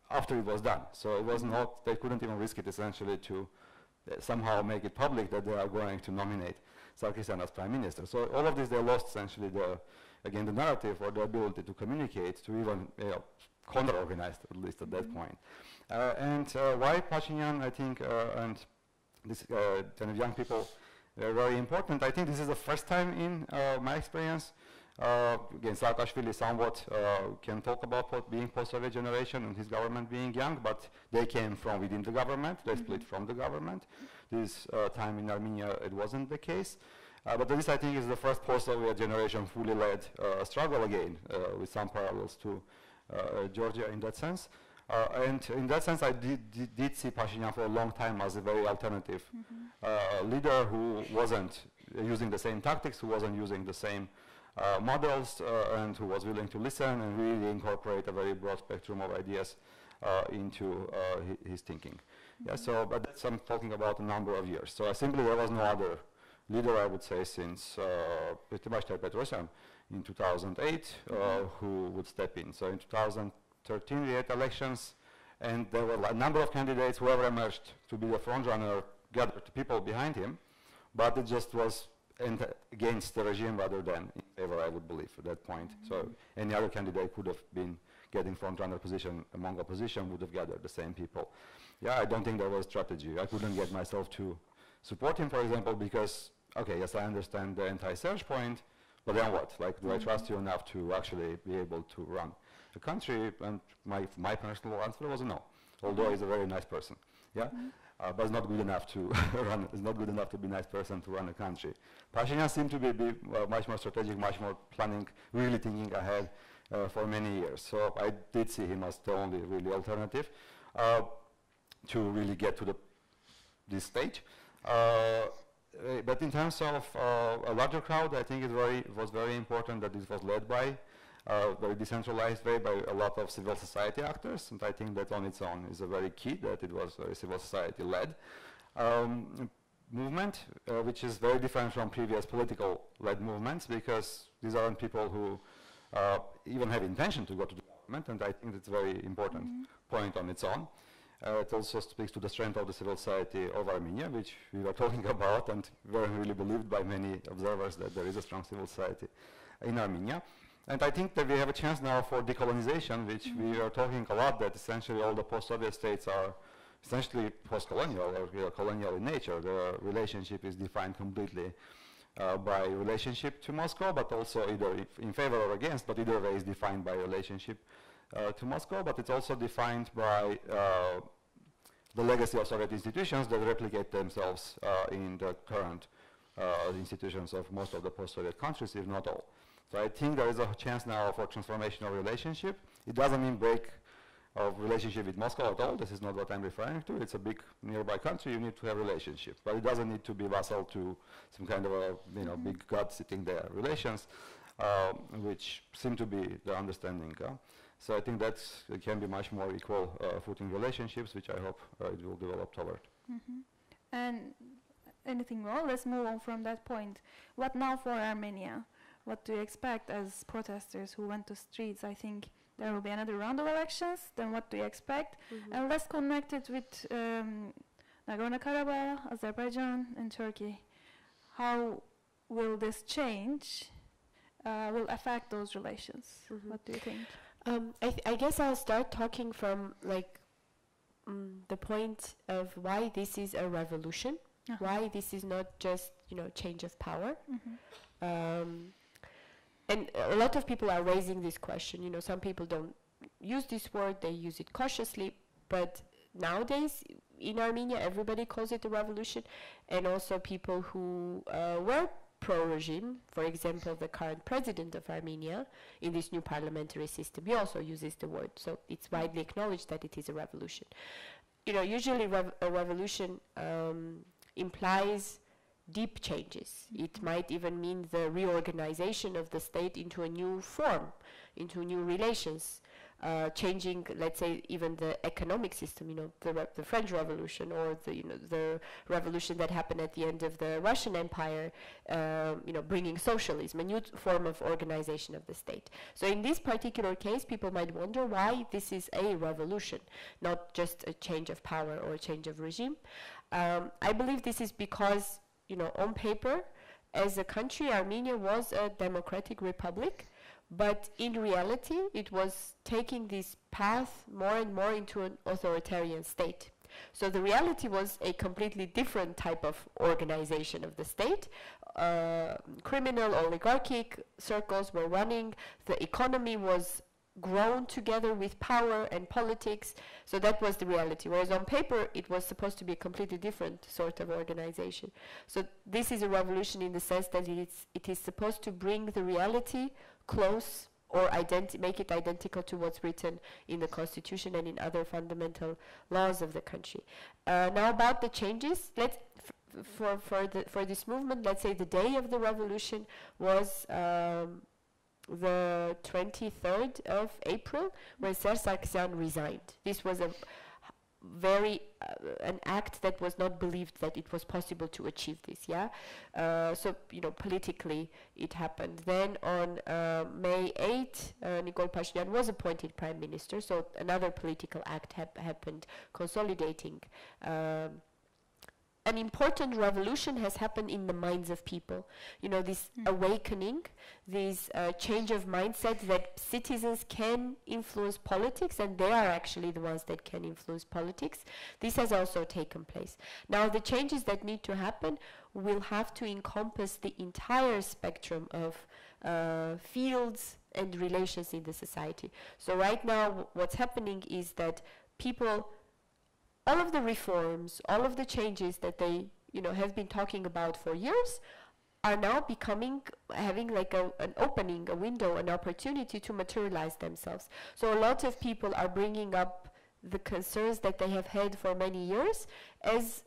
after it was done. So it was not, they couldn't even risk it essentially to somehow make it public that they are going to nominate Sargsyan as prime minister. So all of this, they lost essentially the narrative or the ability to communicate, to even counter-organized, at least at that point. And why Pashinyan, I think, and this kind of young people are very important. I think this is the first time in my experience. Again, Saakashvili somewhat can talk about being post-Soviet generation and his government being young, but they came from within the government. They split from the government. This time in Armenia, it wasn't the case. But this, I think, is the first post-Soviet generation fully led struggle again, with some parallels to Georgia in that sense. And in that sense, I did see Pashinyan for a long time as a very alternative leader who wasn't using the same tactics, who wasn't using the same models, and who was willing to listen and really incorporate a very broad spectrum of ideas into his thinking. Yeah, so, but that's, I'm talking about a number of years. So simply there was no other leader, I would say, since pretty much Petrosyan in 2008, who would step in. So in 2013, we had elections, and there were a number of candidates. Whoever emerged to be the frontrunner gathered people behind him, but it just was against the regime rather than in favor, I would believe, at that point. So any other candidate could have been getting frontrunner position among opposition, would have gathered the same people. Yeah, I don't think there was strategy. I couldn't get myself to support him, for example, because, okay, yes, I understand the anti-Serzh point, but then what? Like, do I trust you enough to actually be able to run the country? And my personal answer was no, although he's a very nice person. Yeah, but it's not good enough to run. It's not good enough to be a nice person to run a country. Pashinyan seemed to be much more strategic, much more planning, really thinking ahead for many years. So I did see him as the only really alternative to really get to this stage. But in terms of a larger crowd, I think it was very important that this was led by very decentralized way by a lot of civil society actors, and I think that on its own is a very key, that it was very civil society led movement, which is very different from previous political led movements, because these aren't people who even have intention to go to the government, and I think that's a very important point on its own. It also speaks to the strength of the civil society of Armenia, which we were talking about, and very really believed by many observers that there is a strong civil society in Armenia. And I think that we have a chance now for decolonization, which we are talking a lot, that essentially all the post-Soviet states are essentially post-colonial or colonial in nature. The relationship is defined completely by relationship to Moscow, but also either in favor or against, but either way is defined by relationship to Moscow, but it's also defined by the legacy of Soviet institutions that replicate themselves in the current institutions of most of the post-Soviet countries, if not all. So I think there is a chance now for transformational relationship. It doesn't mean break of relationship with Moscow at all. This is not what I'm referring to. It's a big nearby country. You need to have relationship, but it doesn't need to be vassal to some kind of a big god sitting there. Relations, which seem to be the understanding. So I think it can be much more equal footing relationships, which I hope it will develop toward. And anything more? Let's move on from that point. What now for Armenia? What do you expect as protesters who went to streets? I think there will be another round of elections. Then what do you expect? And let's connect it with Nagorno-Karabakh, Azerbaijan, and Turkey. How will this change will affect those relations? What do you think? I guess I'll start talking from the point of why this is a revolution, why this is not just change of power. And a lot of people are raising this question. Some people don't use this word; they use it cautiously. But nowadays, in Armenia, everybody calls it a revolution, and also people who were pro-regime, for example, the current president of Armenia, in this new parliamentary system, he also uses the word. So it's widely acknowledged that it is a revolution. Usually a revolution implies deep changes. It might even mean the reorganization of the state into a new form, into new relations, changing, let's say, even the economic system, the French Revolution, or the revolution that happened at the end of the Russian Empire, bringing socialism, a new form of organization of the state. So in this particular case, people might wonder why this is a revolution, not just a change of power or a change of regime. I believe this is because, on paper, as a country, Armenia was a democratic republic, but in reality, it was taking this path more and more into an authoritarian state. So the reality was a completely different type of organization of the state. Criminal oligarchic circles were running. The economy was grown together with power and politics. So that was the reality. Whereas on paper, it was supposed to be a completely different sort of organization. So this is a revolution in the sense that it is supposed to bring the reality close or make it identical to what's written in the constitution and in other fundamental laws of the country. Now about the changes, for this movement, let's say the day of the revolution was the 23rd of April, when Serzh Sargsyan resigned. This was an act that was not believed that it was possible to achieve this, so, politically it happened. Then on May 8th, Nicole Pashinyan was appointed Prime Minister, so another political act happened, consolidating. An important revolution has happened in the minds of people. This awakening, this change of mindset that citizens can influence politics, and they are actually the ones that can influence politics. This has also taken place. Now, the changes that need to happen will have to encompass the entire spectrum of fields and relations in the society. So right now, what's happening is that people, all of the reforms, all of the changes that they, have been talking about for years are now having like an opening, a window, an opportunity to materialize themselves. So a lot of people are bringing up the concerns that they have had for many years as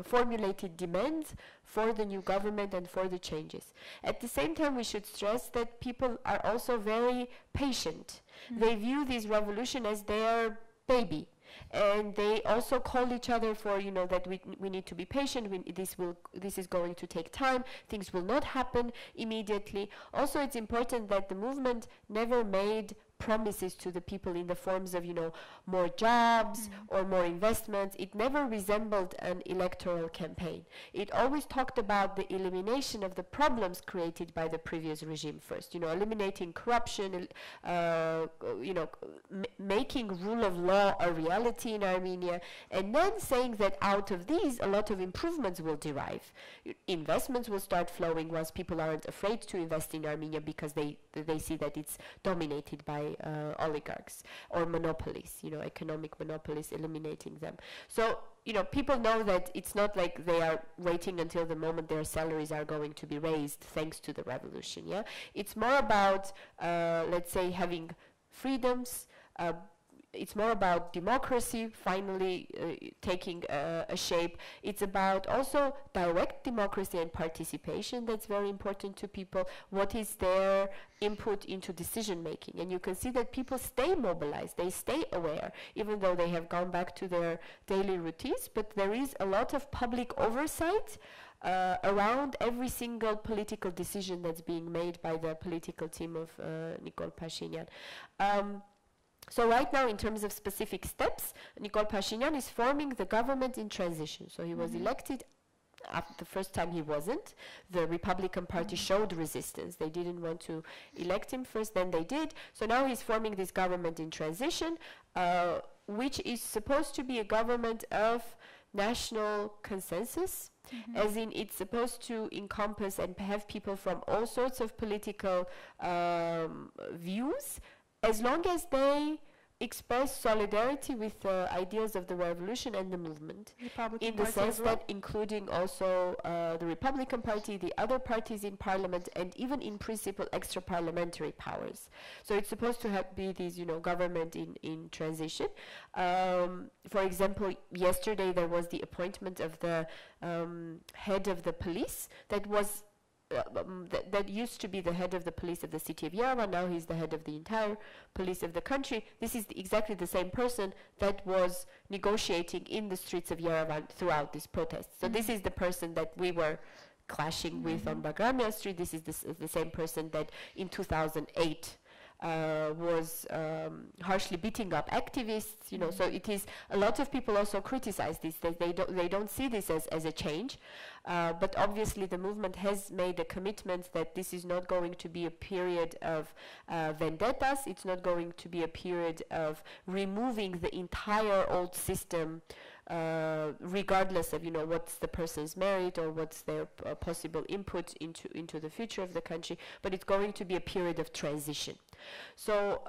formulated demands for the new government and for the changes. At the same time, we should stress that people are also very patient. They view this revolution as their baby. And they also call each other for, that we need to be patient. This is going to take time. Things will not happen immediately. Also, it's important that the movement never made promises to the people in the forms of, more jobs or more investments. It never resembled an electoral campaign. It always talked about the elimination of the problems created by the previous regime first, eliminating corruption, making rule of law a reality in Armenia, and then saying that out of these, a lot of improvements will derive. Investments will start flowing once people aren't afraid to invest in Armenia because they see that it's dominated by oligarchs or monopolies, economic monopolies, eliminating them. So, people know that it's not like they are waiting until the moment their salaries are going to be raised thanks to the revolution, yeah? It's more about, let's say, having freedoms. It's more about democracy finally taking a shape. It's about also direct democracy and participation. That's very important to people. What is their input into decision making? And you can see that people stay mobilized. They stay aware, even though they have gone back to their daily routines. But there is a lot of public oversight around every single political decision that's being made by the political team of Nikol Pashinyan. So right now, in terms of specific steps, Nikol Pashinyan is forming the government in transition. So he was elected. The first time he wasn't. The Republican Party showed resistance. They didn't want to elect him first, then they did. So now he's forming this government in transition, which is supposed to be a government of national consensus, as in it's supposed to encompass and have people from all sorts of political views, as long as they express solidarity with the ideals of the revolution and the movement, in the sense that including also the Republican Party, the other parties in parliament, and even in principle extra parliamentary powers. So it's supposed to be this, government in transition. For example, yesterday there was the appointment of the head of the police that was that used to be the head of the police of the city of Yerevan. Now he's the head of the entire police of the country. This is exactly the same person that was negotiating in the streets of Yerevan throughout this protest. So this is the person that we were clashing with on Bagramian Street. This is the same person that in 2008 was harshly beating up activists, so it is, a lot of people also criticize this, that they don't see this as a change, but obviously the movement has made a commitment that this is not going to be a period of vendettas, it's not going to be a period of removing the entire old system, regardless of what's the person's merit or what's their possible input into the future of the country, but it's going to be a period of transition. So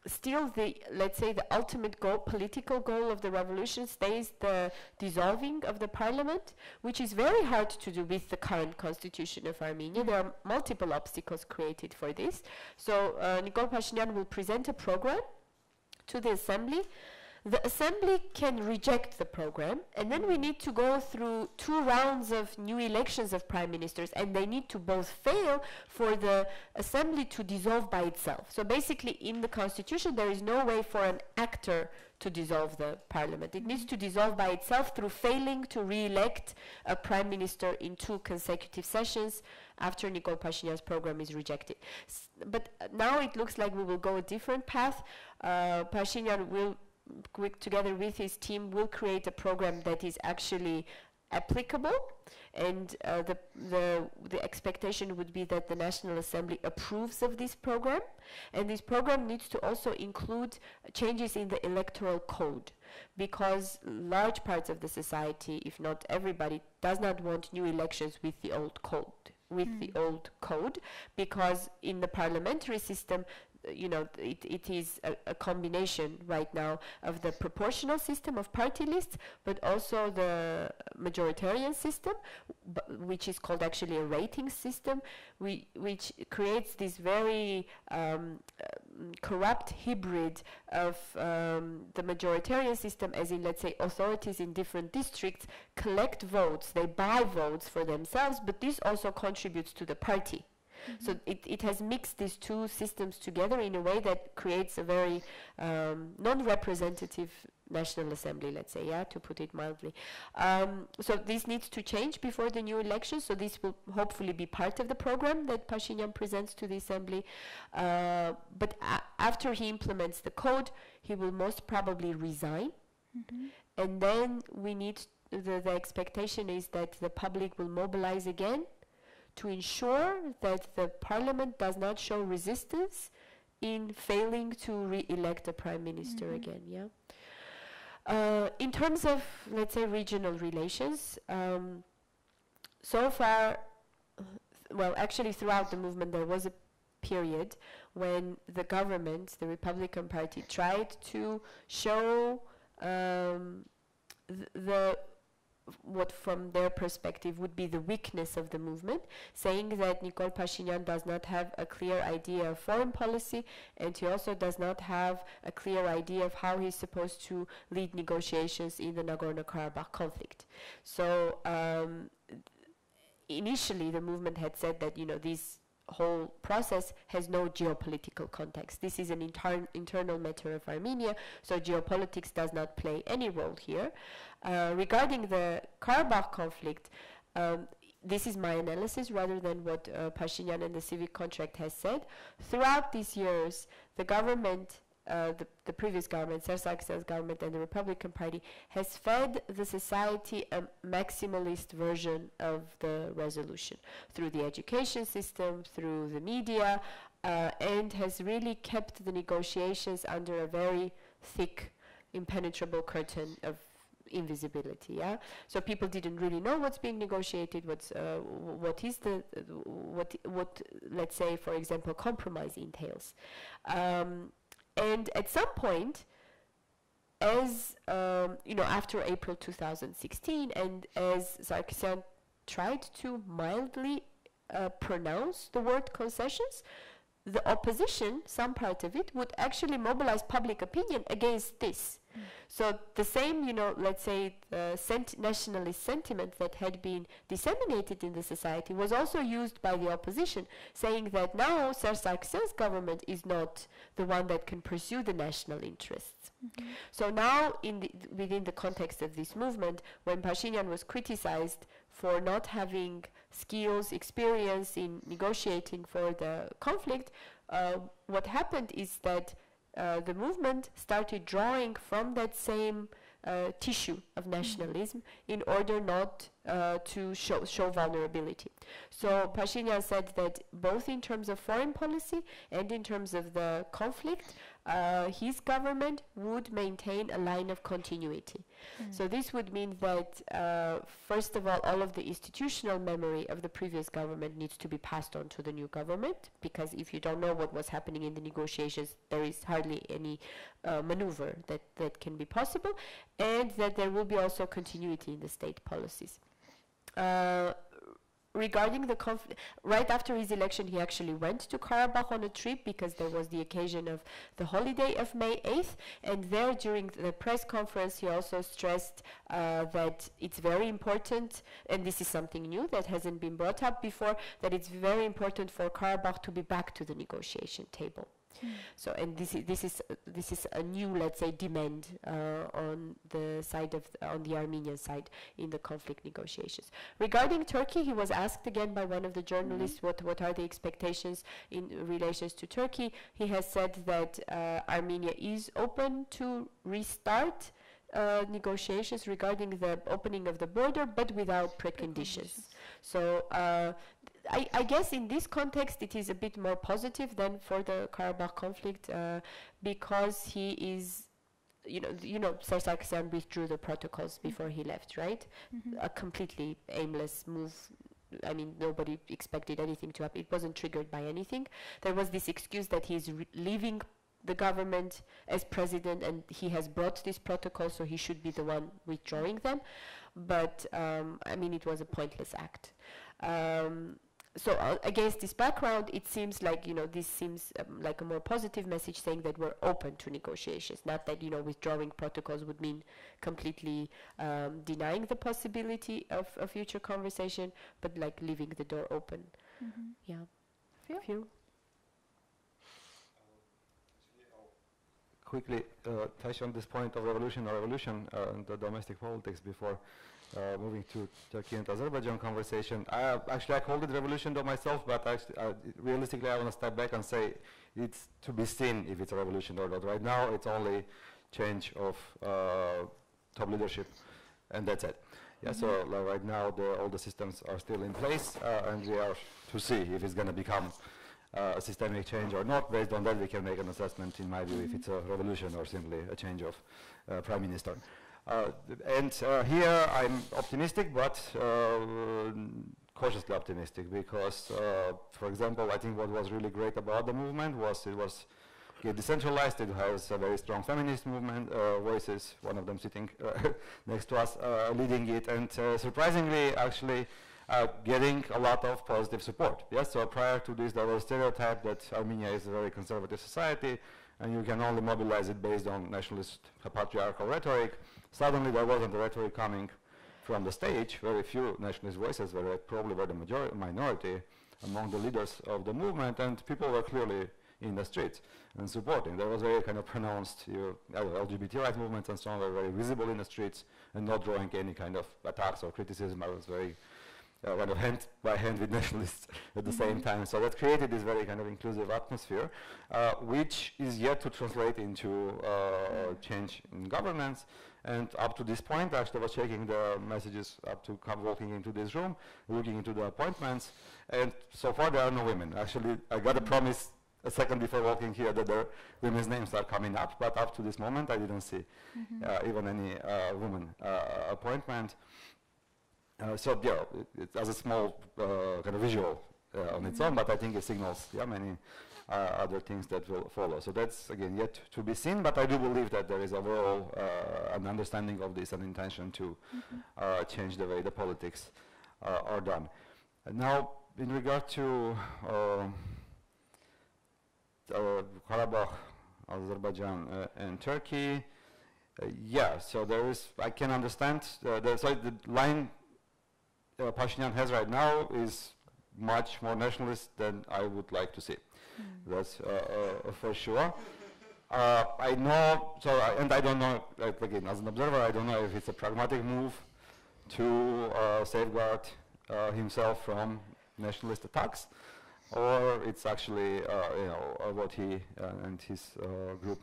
still, let's say the ultimate goal, political goal of the revolution stays the dissolving of the parliament, which is very hard to do with the current constitution of Armenia. There are multiple obstacles created for this. So Nikol Pashinyan will present a program to the assembly. The assembly can reject the program, and then we need to go through 2 rounds of new elections of prime ministers, and they need to both fail for the assembly to dissolve by itself. So basically, in the constitution, there is no way for an actor to dissolve the parliament. It needs to dissolve by itself through failing to re-elect a prime minister in 2 consecutive sessions after Nikol Pashinyan's program is rejected. But now it looks like we will go a different path. Pashinyan will, together with his team, will create a program that is actually applicable, and the expectation would be that the National Assembly approves of this program, and this program needs to also include changes in the electoral code, because large parts of the society, if not everybody, does not want new elections with the old code, because in the parliamentary system, it is a combination right now of the proportional system of party lists, but also the majoritarian system, which is called actually a rating system, which creates this very corrupt hybrid of the majoritarian system, as in, let's say, authorities in different districts collect votes, they buy votes for themselves, but this also contributes to the party. So it has mixed these 2 systems together in a way that creates a very non-representative National Assembly, let's say, yeah, to put it mildly. So this needs to change before the new election, so this will hopefully be part of the program that Pashinyan presents to the Assembly. But after he implements the code, he will most probably resign. And then we need, the expectation is that the public will mobilize again to ensure that the parliament does not show resistance in failing to re-elect a prime minister again, yeah. In terms of, let's say, regional relations, so far, well, actually throughout the movement there was a period when the government, the Republican Party, tried to show what from their perspective would be the weakness of the movement, saying that Nikol Pashinyan does not have a clear idea of foreign policy, and he also does not have a clear idea of how he's supposed to lead negotiations in the Nagorno-Karabakh conflict. So initially the movement had said that, you know, this whole process has no geopolitical context. This is an internal matter of Armenia, so geopolitics does not play any role here. Regarding the Karabakh conflict, this is my analysis rather than what Pashinyan and the civic contract has said. Throughout these years, the government, the previous government, Serzh Sargsyan's government and the Republican Party, has fed the society a maximalist version of the resolution through the education system, through the media, and has really kept the negotiations under a very thick, impenetrable curtain of invisibility. Yeah, so people didn't really know what's being negotiated, what let's say, for example, compromise entails. And at some point, as you know, after April 2016, and as Sargsyan tried to mildly pronounce the word concessions, the opposition, some part of it, would actually mobilize public opinion against this. So the same, you know, let's say, nationalist sentiment that had been disseminated in the society was also used by the opposition, saying that now Serzh Sargsyan's government is not the one that can pursue the national interests. So now, within the context of this movement, when Pashinyan was criticized for not having skills, experience in negotiating for the conflict, what happened is that the movement started drawing from that same tissue of nationalism in order not to show vulnerability. So Pashinyan said that both in terms of foreign policy and in terms of the conflict, his government would maintain a line of continuity. So this would mean that, first of all of the institutional memory of the previous government needs to be passed on to the new government, because if you don't know what was happening in the negotiations, there is hardly any maneuver that can be possible, and that there will be also continuity in the state policies. Regarding the conflict, right after his election, he actually went to Karabakh on a trip because there was the occasion of the holiday of May 8th, and there during the press conference he also stressed that it's very important, and this is something new that hasn't been brought up before, that it's very important for Karabakh to be back to the negotiation table. So, and this is a new, let's say, demand on the side of on the Armenian side in the conflict negotiations. Regarding Turkey, he was asked again by one of the journalists what are the expectations in relations to Turkey. He has said that Armenia is open to restart negotiations regarding the opening of the border, but without preconditions. So I guess in this context it is a bit more positive than for the Karabakh conflict, because he is, you know, Serzh Sargsyan withdrew the protocols before he left, right? A completely aimless move. I mean, nobody expected anything to happen. It wasn't triggered by anything. There was this excuse that he's leaving the government as president and he has brought this protocol, so he should be the one withdrawing them. But I mean, it was a pointless act. So against this background, it seems like, you know, this seems like a more positive message, saying that we're open to negotiations. Not that, you know, withdrawing protocols would mean completely denying the possibility of a future conversation, but like leaving the door open. Yeah. Phil? quickly touch on this point of revolution and the domestic politics before moving to Turkey and Azerbaijan conversation. Actually, I called it revolution though myself, but actually, realistically, I want to step back and say it's to be seen if it's a revolution or not. Right now, it's only change of top leadership, and that's it. Yeah, so right now, all the systems are still in place, and we are to see if it's going to become a systemic change or not. Based on that, we can make an assessment, in my view, if it's a revolution or simply a change of prime minister. Here I'm optimistic, but cautiously optimistic, because, for example, I think what was really great about the movement was it was decentralized. It has a very strong feminist movement, voices, one of them sitting next to us, leading it, and surprisingly, actually, getting a lot of positive support. Yes, so prior to this, there was a stereotype that Armenia is a very conservative society, and you can only mobilize it based on nationalist patriarchal rhetoric. Suddenly, there wasn't a rhetoric coming from the stage. Very few nationalist voices probably were the minority among the leaders of the movement, and people were clearly in the streets and supporting. There was very kind of pronounced LGBT rights movements and so on were very visible in the streets and not drawing any kind of attacks or criticism. I was very kind of hand by hand with nationalists at the same time. So that created this very kind of inclusive atmosphere, which is yet to translate into change in governance. And up to this point, actually, I was checking the messages up to walking into this room, looking into the appointments, and so far there are no women. Actually, I got a promise a second before walking here that the women's names are coming up, but up to this moment, I didn't see even any woman appointment. So yeah, it has a small kind of visual on its own, but I think it signals many other things that will follow. So that's again yet to be seen, but I do believe that there is overall an understanding of this and intention to change the way the politics are done. Now, in regard to Karabakh, Azerbaijan, and Turkey, so there is. I can understand. The line Pashinyan has right now is much more nationalist than I would like to see. That's for sure. I know, and I don't know, again, as an observer, I don't know if it's a pragmatic move to safeguard himself from nationalist attacks, or it's actually, what he and his group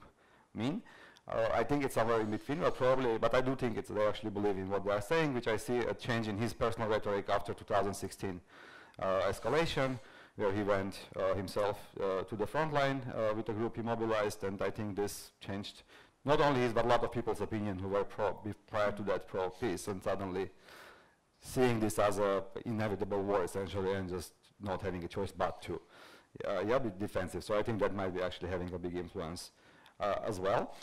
mean. I think it's somewhere in between, but I do think they actually believe in what they are saying, which I see a change in his personal rhetoric after 2016 escalation, where he went himself to the front line with a group he mobilized, and I think this changed not only his, but a lot of people's opinion who were prior to that pro-peace, and suddenly seeing this as an inevitable war, essentially, and just not having a choice but to be defensive. So I think that might be actually having a big influence as well.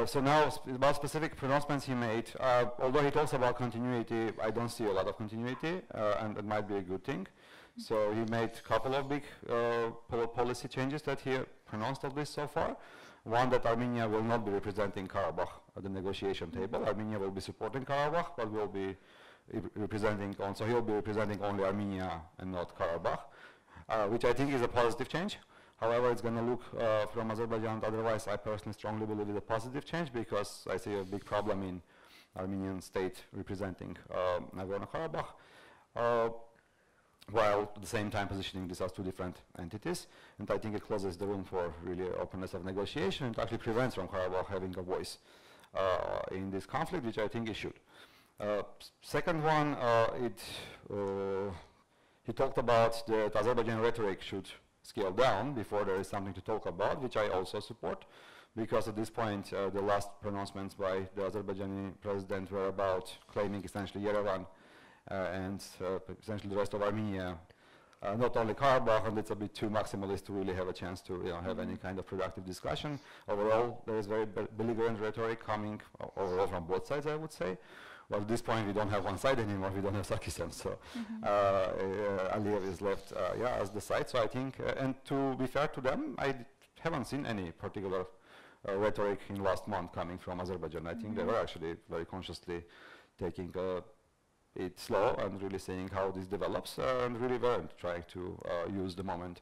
So now, about specific pronouncements he made, although he talks about continuity, I don't see a lot of continuity, and it might be a good thing. So he made a couple of big policy changes that he pronounced at least so far. One, that Armenia will not be representing Karabakh at the negotiation table. Armenia will be supporting Karabakh, but will be representing so he'll be representing only Armenia and not Karabakh, which I think is a positive change. However, it's going to look from Azerbaijan, otherwise I personally strongly believe it's a positive change, because I see a big problem in Armenian state representing Nagorno-Karabakh, while at the same time positioning this as two different entities. And I think it closes the room for really openness of negotiation. It actually prevents from Karabakh having a voice in this conflict, which I think it should. Second one, he talked about that Azerbaijan rhetoric should scale down before there is something to talk about, which I also support, because at this point the last pronouncements by the Azerbaijani president were about claiming essentially Yerevan and essentially the rest of Armenia, not only Karabakh, and it's a bit too maximalist to really have a chance to have any kind of productive discussion. Overall, there is very belligerent rhetoric coming overall from both sides, I would say. Well, at this point, we don't have one side anymore. We don't have Sargsyan, so Aliyev is left, as the side. So I think, and to be fair to them, I haven't seen any particular rhetoric in last month coming from Azerbaijan. I think they were actually very consciously taking a it slow and really seeing how this develops and really weren't trying to use the moment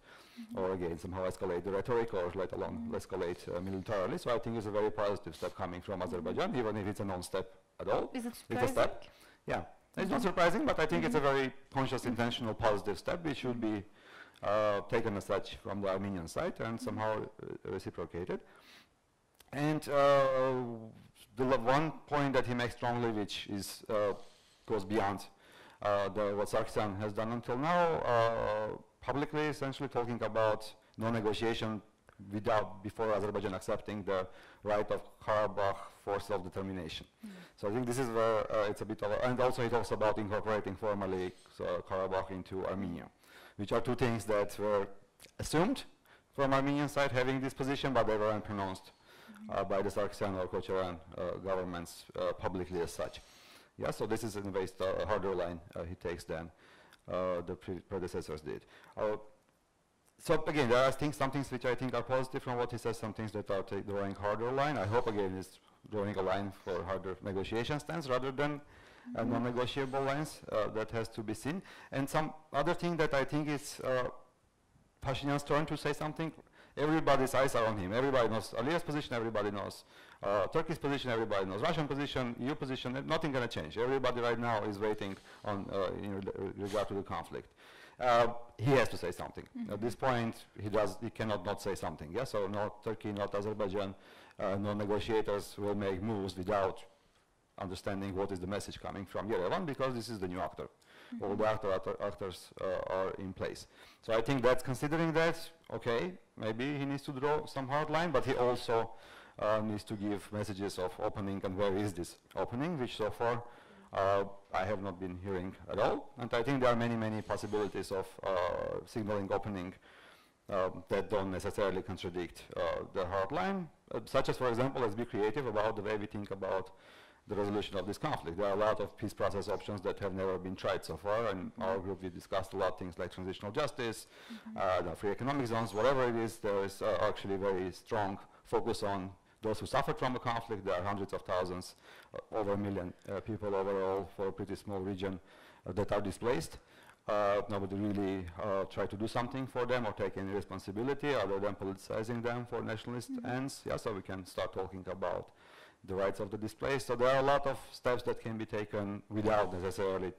or again somehow escalate the rhetoric or let alone escalate militarily. So I think it's a very positive step coming from Azerbaijan, even if it's a non-step at all. Is it it's a step. Yeah, it's not surprising, but I think it's a very conscious, intentional, positive step. It should be taken as such from the Armenian side and somehow reciprocated. And the one point that he makes strongly, which is goes beyond what Sargsyan has done until now, publicly, essentially talking about no negotiation before Azerbaijan accepting the right of Karabakh for self-determination. So I think this is where it's a bit of and also he talks about incorporating formally Karabakh into Armenia, which are two things that were assumed from Armenian side having this position, but they weren't pronounced by the Sargsyan or Kocharan governments publicly as such. Yeah, so this is in a way a harder line he takes than the predecessors did. So again, there are some things which I think are positive from what he says, some things that are drawing harder line. I hope again is drawing a line for harder negotiation stance rather than non-negotiable lines that has to be seen. And some other thing that I think is Pashinyan's turn to say something. Everybody's eyes are on him. Everybody knows Aliye's position, everybody knows Turkey's position, everybody knows Russian position, EU position, nothing going to change. Everybody right now is waiting on in regard to the conflict. He has to say something. At this point, he cannot not say something. Yeah? So not Turkey, not Azerbaijan, no negotiators will make moves without understanding what is the message coming from Yerevan, because this is the new actor. All the actors are in place. So I think that considering that, okay, maybe he needs to draw some hard line, but he also needs to give messages of opening and where is this opening, which so far I have not been hearing at all. And I think there are many, many possibilities of signaling opening that don't necessarily contradict the hard line, such as, for example, let's be creative about the way we think about the resolution of this conflict. There are a lot of peace process options that have never been tried so far. In our group, we discussed a lot of things like transitional justice, the free economic zones, whatever it is. There is actually very strong focus on those who suffered from the conflict. There are hundreds of thousands, over 1 million people overall for a pretty small region that are displaced. Nobody really tried to do something for them or take any responsibility other than politicizing them for nationalist ends. Yeah, so we can start talking about the rights of the displaced. So there are a lot of steps that can be taken without necessarily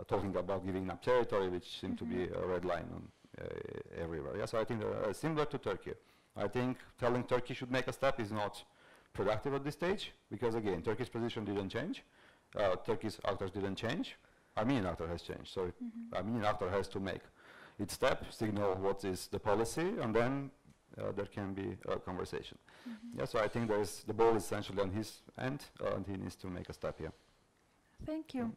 talking about giving up territory, which seems to be a red line on, everywhere. Yeah, so I think similar to Turkey. I think telling Turkey should make a step is not productive at this stage, because again, Turkey's position didn't change. Turkey's actors didn't change. Armenian actor has changed. So Armenian actor has to make its step, signal what is the policy, and then there can be a conversation. Yeah, so I think the ball is essentially on his end, and he needs to make a step here. Thank you.